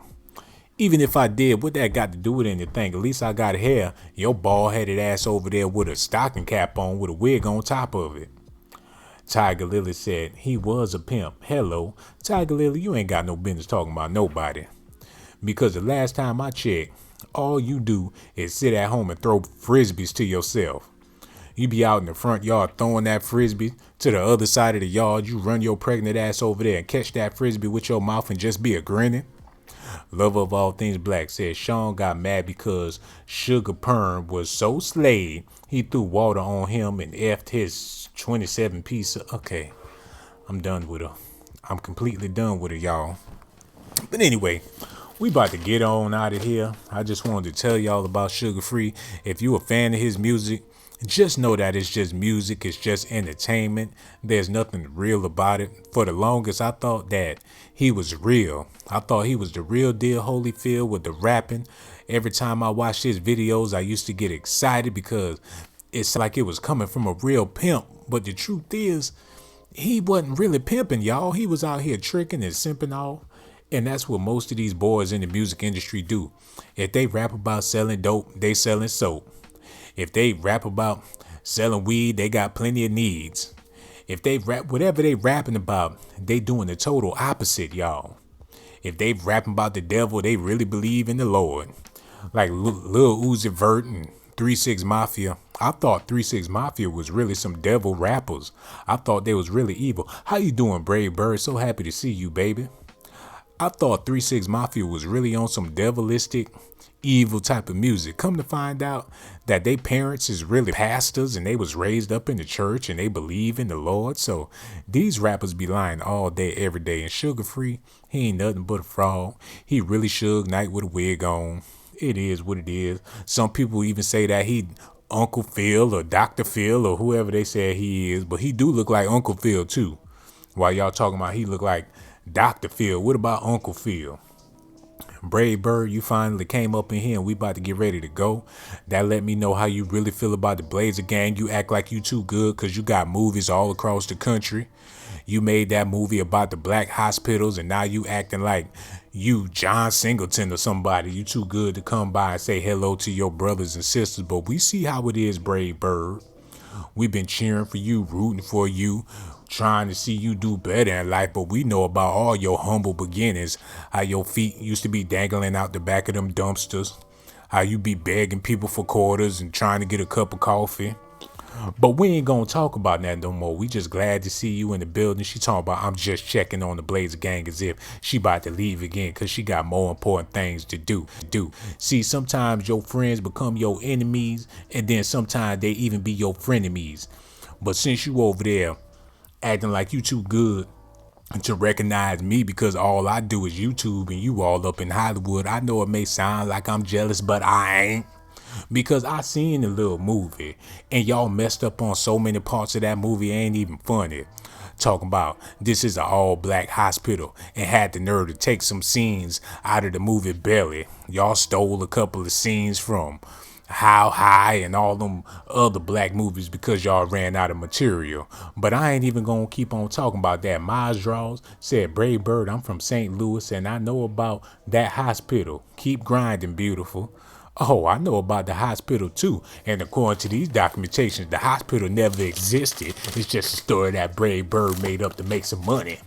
Even if I did, what that got to do with anything? At least I got hair. Your bald-headed ass over there with a stocking cap on with a wig on top of it. Tiger Lily said, he was a pimp. Hello. Tiger Lily, you ain't got no business talking about nobody. Because the last time I checked, all you do is sit at home and throw frisbees to yourself. You be out in the front yard throwing that frisbee to the other side of the yard. You run your pregnant ass over there and catch that frisbee with your mouth and just be a grinning. Lover of all things black said Sean got mad because Sugar Perm was so slayed he threw water on him and effed his 27 piece. Okay, I'm done with her. I'm completely done with her, y'all. But anyway, we about to get on out of here. I just wanted to tell y'all about Sugar Free. If you a fan of his music, just know that it's just music. It's just entertainment. There's nothing real about it. For the longest, I thought that he was real. I thought he was the real deal Holyfield with the rapping. Every time I watched his videos, I used to get excited because it's like it was coming from a real pimp. But the truth is, he wasn't really pimping, y'all. He was out here tricking and simping off. And that's what most of these boys in the music industry do. If they rap about selling dope, they selling soap. If they rap about selling weed, they got plenty of needs. If they rap, whatever they rapping about, they doing the total opposite, y'all. If they rapping about the devil, they really believe in the Lord. Like Lil Uzi Vert and 3-6 Mafia. I thought 3-6 Mafia was really some devil rappers. I thought they was really evil. How you doing, Brave Bird? So happy to see you, baby. I thought 3-6 Mafia was really on some devilistic, evil type of music. Come to find out that they parents is really pastors and they was raised up in the church and they believe in the Lord. So these rappers be lying all day, every day. And Sugar Free, he ain't nothing but a fraud. He really Suge Knight with a wig on. It is what it is. Some people even say that he Uncle Phil or Dr. Phil or whoever they say he is. But he do look like Uncle Phil too. While y'all talking about he look like Dr. Phil, what about Uncle Phil? Brave Bird, you finally came up in here and we about to get ready to go. That let me know how you really feel about the Blazer Gang. You act like you too good because you got movies all across the country. You made that movie about the black hospitals and now you acting like you John Singleton or somebody. You too good to come by and say hello to your brothers and sisters. But we see how it is, Brave Bird. We've been cheering for you, rooting for you, trying to see you do better in life, but we know about all your humble beginnings, how your feet used to be dangling out the back of them dumpsters, how you be begging people for quarters and trying to get a cup of coffee. But we ain't gonna talk about that no more. We just glad to see you in the building. She talking about I'm just checking on the Blazer Gang as if she about to leave again because she got more important things to do. See, sometimes your friends become your enemies and then sometimes they even be your frenemies. But since you over there acting like you too good to recognize me because all I do is YouTube and you all up in Hollywood, I know it may sound like I'm jealous, but I ain't. Because I seen the little movie and y'all messed up on so many parts of that movie ain't even funny. Talking about this is an all black hospital and had the nerve to take some scenes out of the movie Belly. Y'all stole a couple of scenes from How High and all them other black movies because y'all ran out of material. But I ain't even gonna keep on talking about that. Miles Draws said, Brave Bird, I'm from St. Louis and I know about that hospital. Keep grinding, beautiful. Oh, I know about the hospital too. And according to these documentations, the hospital never existed. It's just a story that Brave Bird made up to make some money.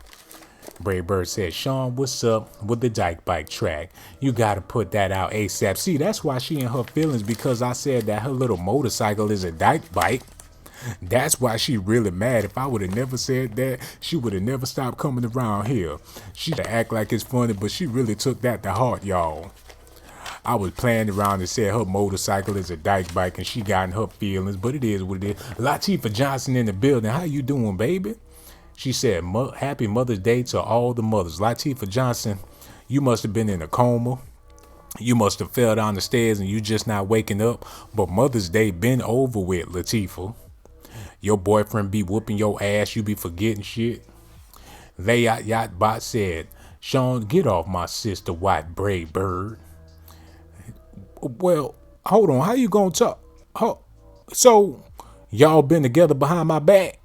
Brave Bird said, Sean, what's up with the dyke bike track? You gotta put that out ASAP. See, that's why she in her feelings because I said that her little motorcycle is a dyke bike. That's why she really mad. If I would have never said that, she would have never stopped coming around here. She act like it's funny, but she really took that to heart, y'all. I was playing around and said her motorcycle is a dyke bike and she got in her feelings, but it is what it is. Latifah Johnson in the building. How you doing, baby? She said, happy Mother's Day to all the mothers. Latifah Johnson, you must have been in a coma. You must have fell down the stairs and you just not waking up. But Mother's Day been over with, Latifah. Your boyfriend be whooping your ass. You be forgetting shit. Layout Yacht Bot said, Sean, get off my sister, white Brave Bird. Well, hold on. How you gonna talk? So, y'all been together behind my back?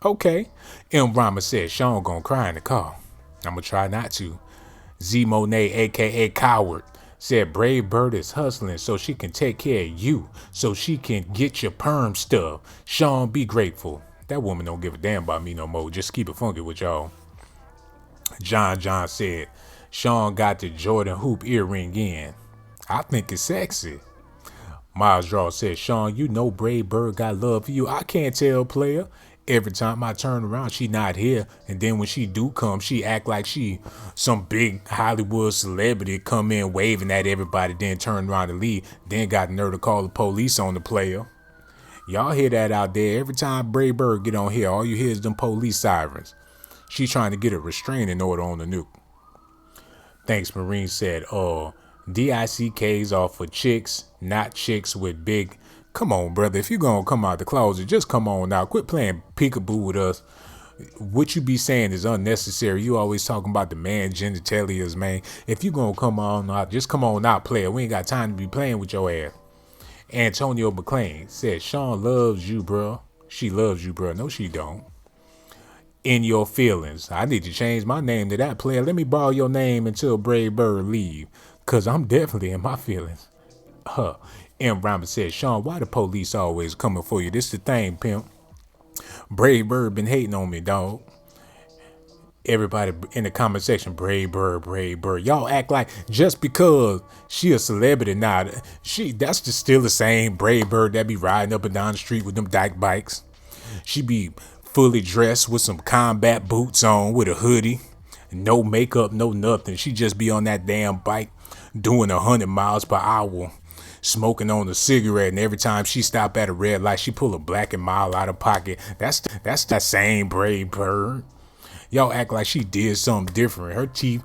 Okay. M. Rama said, Sean gonna cry in the car. I'm gonna try not to. Z Monet, aka Coward, said Brave Bird is hustling so she can take care of you, so she can get your perm stuff. Sean, be grateful. That woman don't give a damn about me no more. Just keep it funky with y'all. John said, Sean got the Jordan hoop earring in. I think it's sexy. Miles Draw said, Sean, you know Brave Bird got love for you. I can't tell, player. Every time I turn around, she not here. And then when she do come, she act like she some big Hollywood celebrity come in waving at everybody, then turn around and leave. Then got the nerve to call the police on the player. Y'all hear that out there. Every time Brave Bird get on here, all you hear is them police sirens. She trying to get a restraining order on the nuke. Thanks, Marine said, DICKs are for chicks, not chicks with big. Come on, brother. If you gonna come out the closet, just come on out. Quit playing peekaboo with us. What you be saying is unnecessary. You always talking about the man genitalias, man. If you gonna come on out, just come on out, player. We ain't got time to be playing with your ass. Antonio McLean said, Sean loves you, bro. She loves you, bro. No, she don't. In your feelings. I need to change my name to that, player. Let me borrow your name until Brave Bird leave. Cause I'm definitely in my feelings. M. Rama said, Sean, why the police always coming for you? This the thing, pimp. Brave Bird been hating on me, dog. Everybody in the comment section, Brave Bird, Brave Bird. Y'all act like just because she a celebrity now, that's just still the same Brave Bird that be riding up and down the street with them dyke bikes. She be fully dressed with some combat boots on with a hoodie. No makeup, no nothing. She just be on that damn bike doing 100 miles per hour, smoking on a cigarette, and every time she stop at a red light, she pull a Black and Mild out of pocket. That's that same Brave Bird. Y'all act like she did something different. Her teeth,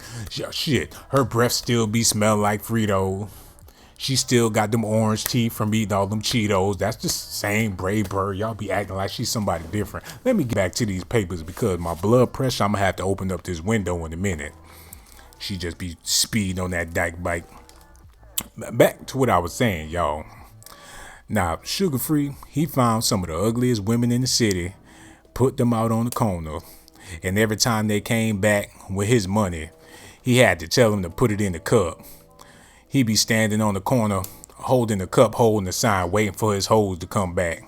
her breath still be smelling like Fritos. She still got them orange teeth from eating all them Cheetos. That's the same Brave Bird. Y'all be acting like she's somebody different. Let me get back to these papers because my blood pressure, I'm going to have to open up this window in a minute. She just be speeding on that dyke bike. Back to what I was saying, y'all. Now, Sugar Free, he found some of the ugliest women in the city, put them out on the corner, and every time they came back with his money, he had to tell them to put it in the cup. He be standing on the corner, holding the cup, holding the sign, waiting for his hoes to come back.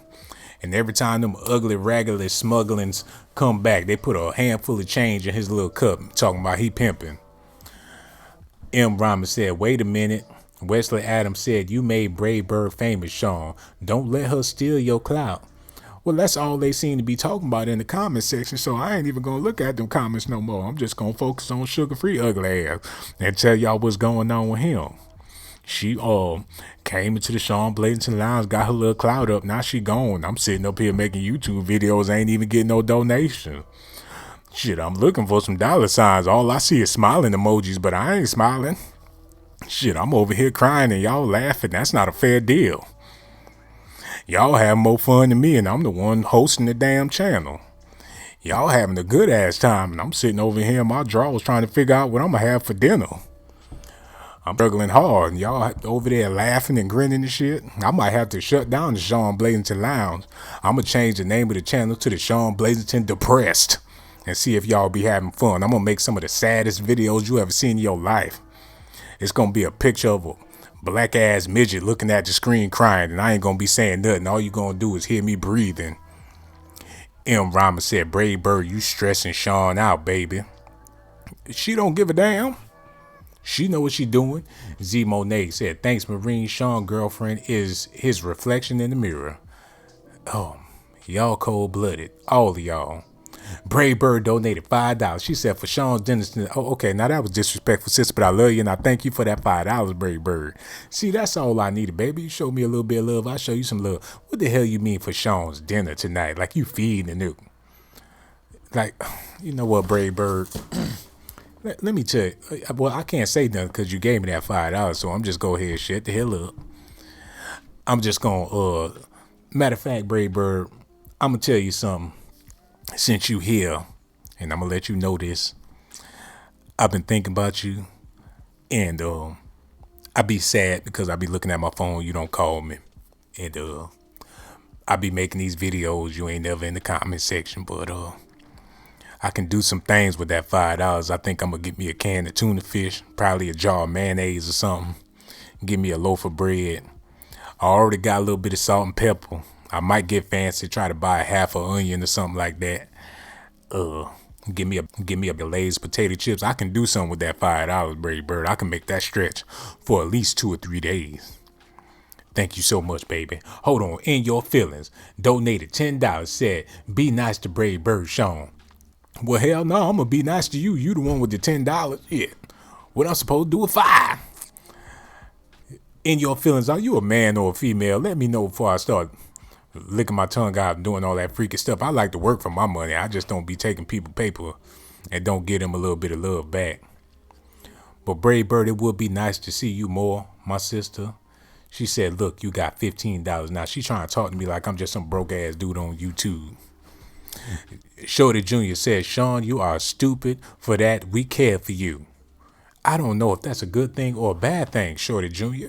And every time them ugly, raggedy smugglings come back, they put a handful of change in his little cup, talking about he pimping. M. Rama said, wait a minute. Wesley Adams said, you made Brave Bird famous, Sean. Don't let her steal your clout. Well, that's all they seem to be talking about in the comment section, so I ain't even gonna look at them comments no more. I'm just gonna focus on Sugar Free ugly ass and tell y'all what's going on with him. She came into the Sean Blazington Lounge, got her little clout up. Now she gone. I'm sitting up here making YouTube videos, ain't even getting no donation. Shit, I'm looking for some dollar signs. All I see is smiling emojis, but I ain't smiling. Shit, I'm over here crying and y'all laughing. That's not a fair deal. Y'all have more fun than me, and I'm the one hosting the damn channel. Y'all having a good ass time, and I'm sitting over here in my drawers trying to figure out what I'm gonna have for dinner. I'm struggling hard, and y'all over there laughing and grinning and shit. I might have to shut down the Sean Blazington Lounge. I'm gonna change the name of the channel to the Sean Blazington Depressed and see if y'all be having fun. I'm gonna make some of the saddest videos you ever seen in your life. It's gonna be a picture of a black ass midget looking at the screen crying, and I ain't gonna be saying nothing. All you gonna do is hear me breathing. M. Rama said, Brave Bird, you stressing Sean out, baby. She don't give a damn. She know what she doing. Z Monet said, thanks, Marine. Sean girlfriend is his reflection in the mirror. Oh, y'all cold-blooded. All of y'all. Brave Bird donated $5. She said, for Sean's dentist. Oh, okay, now that was disrespectful, sis, but I love you, and I thank you for that $5, Brave Bird. See, that's all I needed, baby. You show me a little bit of love, I show you some love. What the hell you mean for Sean's dinner tonight? Like you feeding the nuke. Like, you know what, Brave Bird? Let me tell you. Well, I can't say nothing because you gave me that $5, so I'm just go ahead and shut the hell up. I'm just gonna, matter of fact, Brave Bird, I'm gonna tell you something. Since you here, and I'm gonna let you know this, I've been thinking about you, and I be sad because I be looking at my phone, you don't call me, and I be making these videos, you ain't never in the comment section, but I can do some things with that $5. I think I'm gonna get me a can of tuna fish, probably a jar of mayonnaise or something. Give me a loaf of bread. I already got a little bit of salt and pepper. I might get fancy, try to buy a half an onion or something like that. Give me a Lay's potato chips. I can do something with that $5, Brave Bird. I can make that stretch for at least 2 or 3 days. Thank you so much, baby. Hold on, in your feelings. Donated $10. Said, be nice to Brave Bird, Sean. Well, hell no, I'm gonna be nice to you. You the one with the $10. Yeah. What I'm supposed to do with $5? In your feelings, are you a man or a female? Let me know before I start licking my tongue out and doing all that freaky stuff. I like to work for my money. I just don't be taking people paper and don't give them a little bit of love back. But Brave Bird, it would be nice to see you more, my sister. She said, look, you got $15. Now she trying to talk to me like I'm just some broke ass dude on YouTube. Shorty Jr. said, Sean, you are stupid for that. We care for you. I don't know if that's a good thing or a bad thing, Shorty Jr.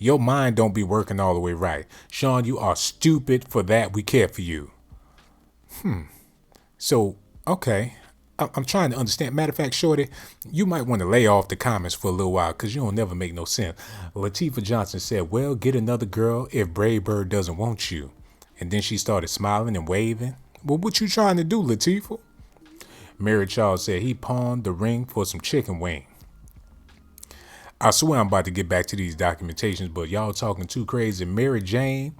Your mind don't be working all the way right. Sean, you are stupid for that. We care for you. So, okay. I'm trying to understand. Matter of fact, Shorty, you might want to lay off the comments for a little while because you don't never make no sense. Latifah Johnson said, well, get another girl if Brave Bird doesn't want you. And then she started smiling and waving. Well, what you trying to do, Latifah? Mary Charles said he pawned the ring for some chicken wing. I swear I'm about to get back to these documentations, but y'all talking too crazy. Mary Jane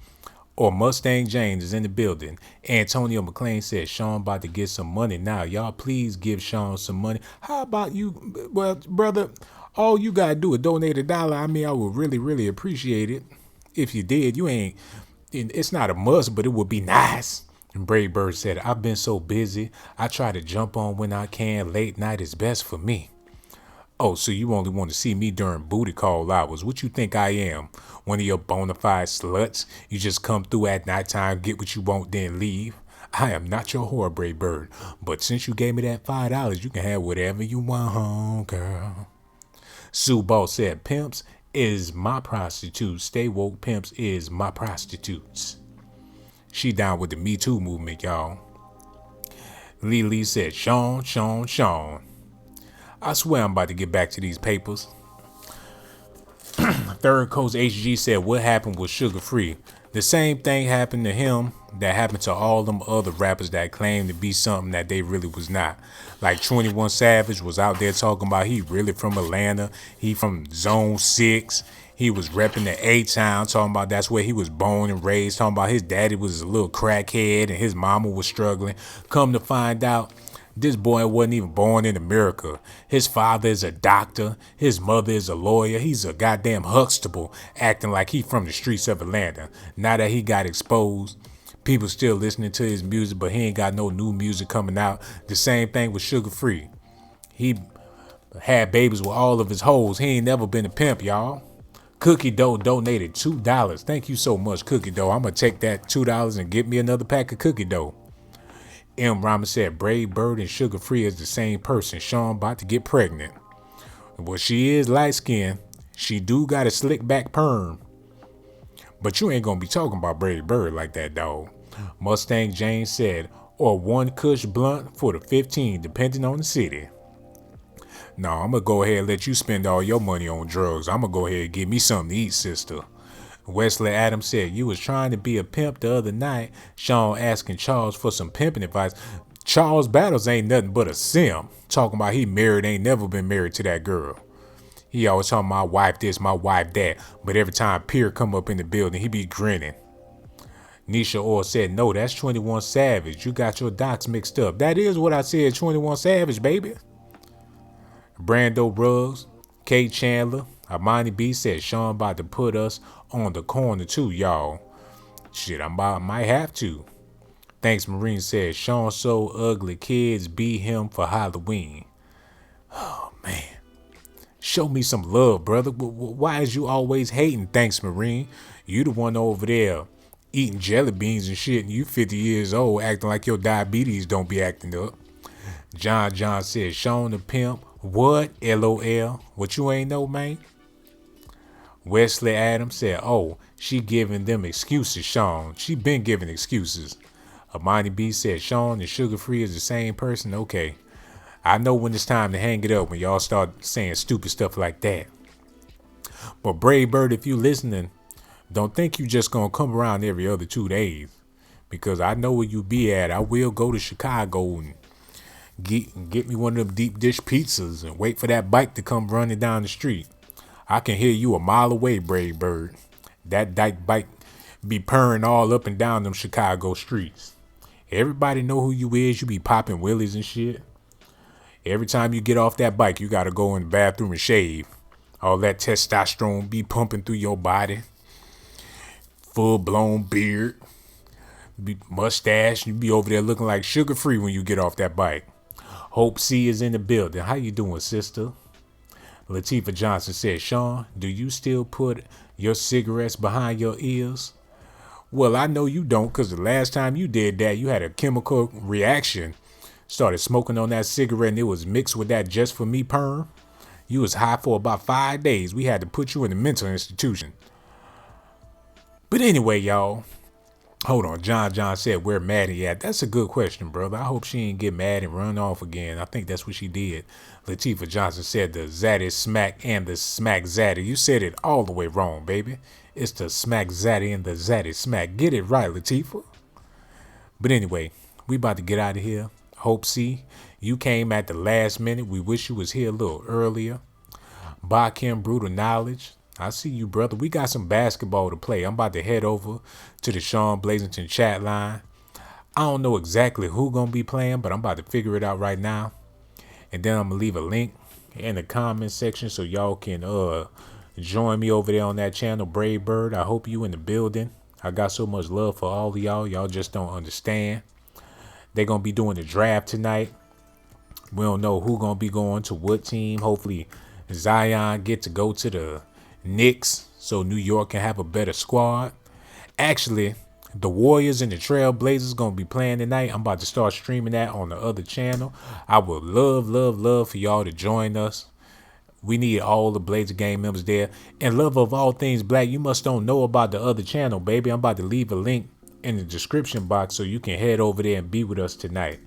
or Mustang James is in the building. Antonio McLean said Sean about to get some money now. Y'all please give Sean some money. How about you? Well, brother, all you got to do is donate $1. I mean, I would really, really appreciate it. If you did, you ain't, it's not a must, but it would be nice. And Brave Bird said, I've been so busy. I try to jump on when I can. Late night is best for me. Oh, so you only want to see me during booty call hours. What you think I am? One of your bona fide sluts? You just come through at nighttime, get what you want, then leave? I am not your whore, Brave Bird, but since you gave me that $5, you can have whatever you want, home girl. Sue Ball said, pimps is my prostitutes. Stay woke, pimps is my prostitutes. She down with the Me Too movement, y'all. Lee said, Sean, Sean, Sean. I swear I'm about to get back to these papers. Third Coast HG said, what happened with Sugar Free? The same thing happened to him that happened to all them other rappers that claimed to be something that they really was not. Like 21 Savage was out there talking about he really from Atlanta. He from Zone 6. He was repping the A-Town, talking about that's where he was born and raised, talking about his daddy was a little crackhead and his mama was struggling. Come to find out, this boy wasn't even born in America. His father is a doctor. His mother is a lawyer. He's a goddamn Huxtable, acting like he from the streets of Atlanta. Now that he got exposed, people still listening to his music, but he ain't got no new music coming out. The same thing with Sugar Free. He had babies with all of his hoes. He ain't never been a pimp, y'all. Cookie Dough donated $2. Thank you so much, Cookie Dough. I'm going to take that $2 and get me another pack of Cookie Dough. M. Rama said, Brave Bird and Sugar Free is the same person. Sean about to get pregnant. Well, she is light-skinned. She do got a slick back perm. But you ain't going to be talking about Brave Bird like that, dog. Mustang Jane said, or one Kush blunt for the 15, depending on the city. No, I'm going to go ahead and let you spend all your money on drugs. I'm going to go ahead and give me something to eat, sister. Wesley Adams said, you was trying to be a pimp the other night. Sean asking Charles for some pimping advice. Charles Battles ain't nothing but a sim. Talking about he married, ain't never been married to that girl. He always talking my wife this, my wife that. But every time Pierre come up in the building, he be grinning. Nisha Orr said, no, that's 21 Savage. You got your docs mixed up. That is what I said, 21 Savage, baby. Brando Ruggs, Kate Chandler, Armani B said, Sean about to put us on the corner too, y'all. Shit, might have to. Thanks Marine said, Sean so ugly, kids beat him for Halloween. Oh, man. Show me some love, brother. Why is you always hating? Thanks Marine. You the one over there eating jelly beans and shit, and you 50 years old acting like your diabetes don't be acting up. John said, Sean the pimp. What? LOL. What you ain't know, man? Wesley Adams said, oh, she giving them excuses, Sean. She been giving excuses. Amani B said, Sean and Sugar Free is the same person? Okay. I know when it's time to hang it up when y'all start saying stupid stuff like that. But Brave Bird, if you listening, don't think you just gonna come around every other 2 days. Because I know where you be at. I will go to Chicago and get me one of them deep dish pizzas and wait for that bike to come running down the street. I can hear you a mile away, Brave Bird. That dyke bike be purring all up and down them Chicago streets. Everybody know who you is. You be popping willies and shit. Every time you get off that bike, you gotta go in the bathroom and shave. All that testosterone be pumping through your body. Full-blown beard. Mustache. You be over there looking like Sugar Free when you get off that bike. Hope C is in the building. How you doing, sister? Latifah Johnson said, Sean, do you still put your cigarettes behind your ears? Well, I know you don't, because the last time you did that, you had a chemical reaction. Started smoking on that cigarette and it was mixed with that Just For Me perm. You was high for about 5 days. We had to put you in a mental institution. But anyway, y'all. Hold on. John said, where Maddie at? That's a good question, brother. I hope she ain't get mad and run off again. I think that's what she did. Latifah Johnson said the Zaddy Smack and the Smack Zaddy. You said it all the way wrong, baby. It's the Smack Zaddy and the Zaddy Smack. Get it right, Latifah. But anyway, we about to get out of here. Hope C, you came at the last minute. We wish you was here a little earlier. Bakim Brutal Knowledge. I see you, brother. We got some basketball to play. I'm about to head over to the Sean Blazington chat line. I don't know exactly who gonna be playing, but I'm about to figure it out right now. And then I'm gonna leave a link in the comment section so y'all can join me over there on that channel, Brave Bird. I hope you in the building. I got so much love for all of y'all. Y'all just don't understand. They're gonna be doing the draft tonight. We don't know who gonna be going to what team. Hopefully Zion get to go to the Knicks so New York can have a better squad. Actually, The Warriors and the Trailblazers gonna be playing tonight. I'm about to start streaming that on the other channel. I would love for y'all to join us. We need all the Blazer Gang members there. And love of all things black, you must don't know about the other channel, baby. I'm about to leave a link in the description box so you can head over there and be with us tonight.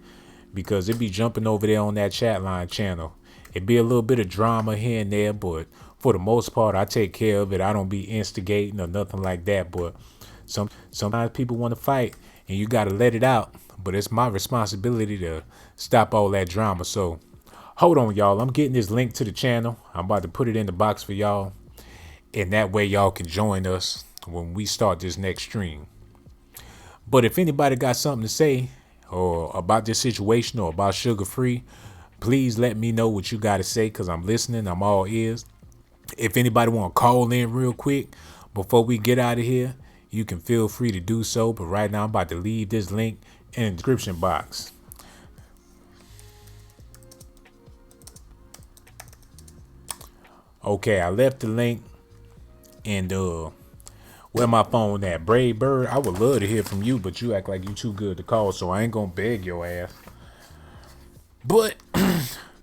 Because it be jumping over there on that chat line channel. It be a little bit of drama here and there, but for the most part, I take care of it. I don't be instigating or nothing like that. But sometimes people want to fight and you got to let it out. But it's my responsibility to stop all that drama. So hold on, y'all. I'm getting this link to the channel. I'm about to put it in the box for y'all. And that way y'all can join us when we start this next stream. But if anybody got something to say or about this situation or about Sugar Free, please let me know what you got to say because I'm listening. I'm all ears. If anybody want to call in real quick before we get out of here, you can feel free to do so. But right now I'm about to leave this link in the description box. Okay, I left the link. And where my phone at? Brave Bird, I would love to hear from you, but you act like you too good to call, so I ain't gonna beg your ass. But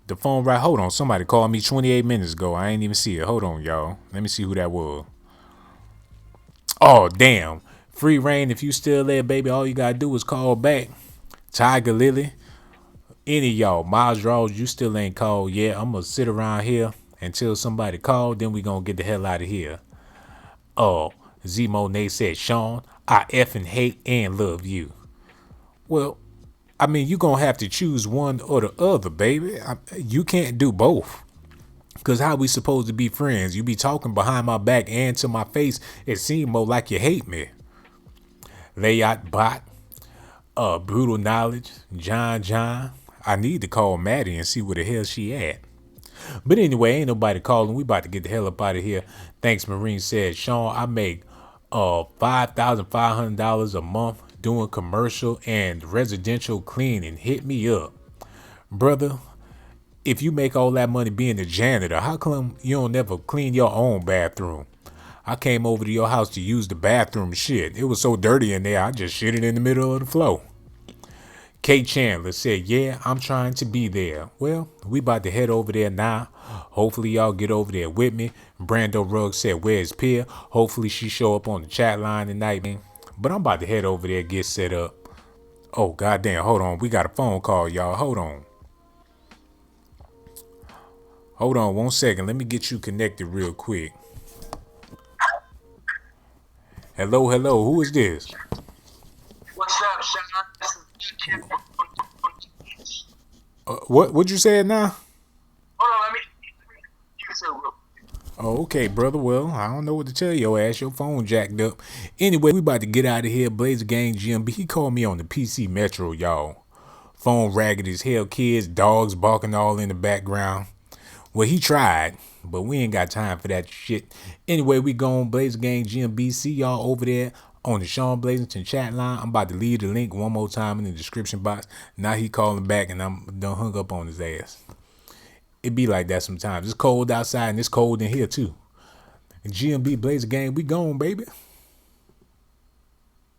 the phone right, hold on, somebody called me 28 minutes ago. I ain't even see it. Hold on, y'all. Let me see who that was. Oh, damn. Free Reign, if you still there, baby, all you gotta do is call back. Tiger Lily, any of y'all, Miles Draws, you still ain't called yet. I'm gonna sit around here until somebody call, then we gonna get the hell out of here. Oh, Z Monet said, Sean, I effing hate and love you. Well, I mean, you gonna have to choose one or the other, baby. You can't do both. Cause how we supposed to be friends? You be talking behind my back and to my face. It seemed more like you hate me. Layout Bot, Brutal Knowledge, John. I need to call Maddie and see where the hell she at. But anyway, ain't nobody calling. We about to get the hell up out of here. Thanks, Marine said, Sean, I make $5,500 a month doing commercial and residential cleaning. Hit me up. Brother, if you make all that money being a janitor, how come you don't never clean your own bathroom? I came over to your house to use the bathroom shit. It was so dirty in there, I just shit it in the middle of the floor. Kate Chandler said, yeah, I'm trying to be there. Well, we about to head over there now. Hopefully y'all get over there with me. Brando Ruggs said, where's Pierre? Hopefully she show up on the chat line tonight, man. But I'm about to head over there, get set up. Oh, goddamn, hold on. We got a phone call, y'all. Hold on. Hold on 1 second. Let me get you connected real quick. Hello. Who is this? What's up, Sean? What'd you say now? Hold on, let me. Oh, okay, brother. Well, I don't know what to tell your ass. Your phone jacked up. Anyway, we about to get out of here. Blazer Gang GMB. He called me on the PC Metro, y'all. Phone ragged as hell. Kids, dogs barking all in the background. Well, he tried, but we ain't got time for that shit. Anyway, we going Blazer Gang GMB. See y'all over there on the Sean Blazington chat line. I'm about to leave the link one more time in the description box. Now he calling back and I'm done hung up on his ass. It be like that sometimes. It's cold outside and it's cold in here too. GMB Blazer Gang, we gone, baby.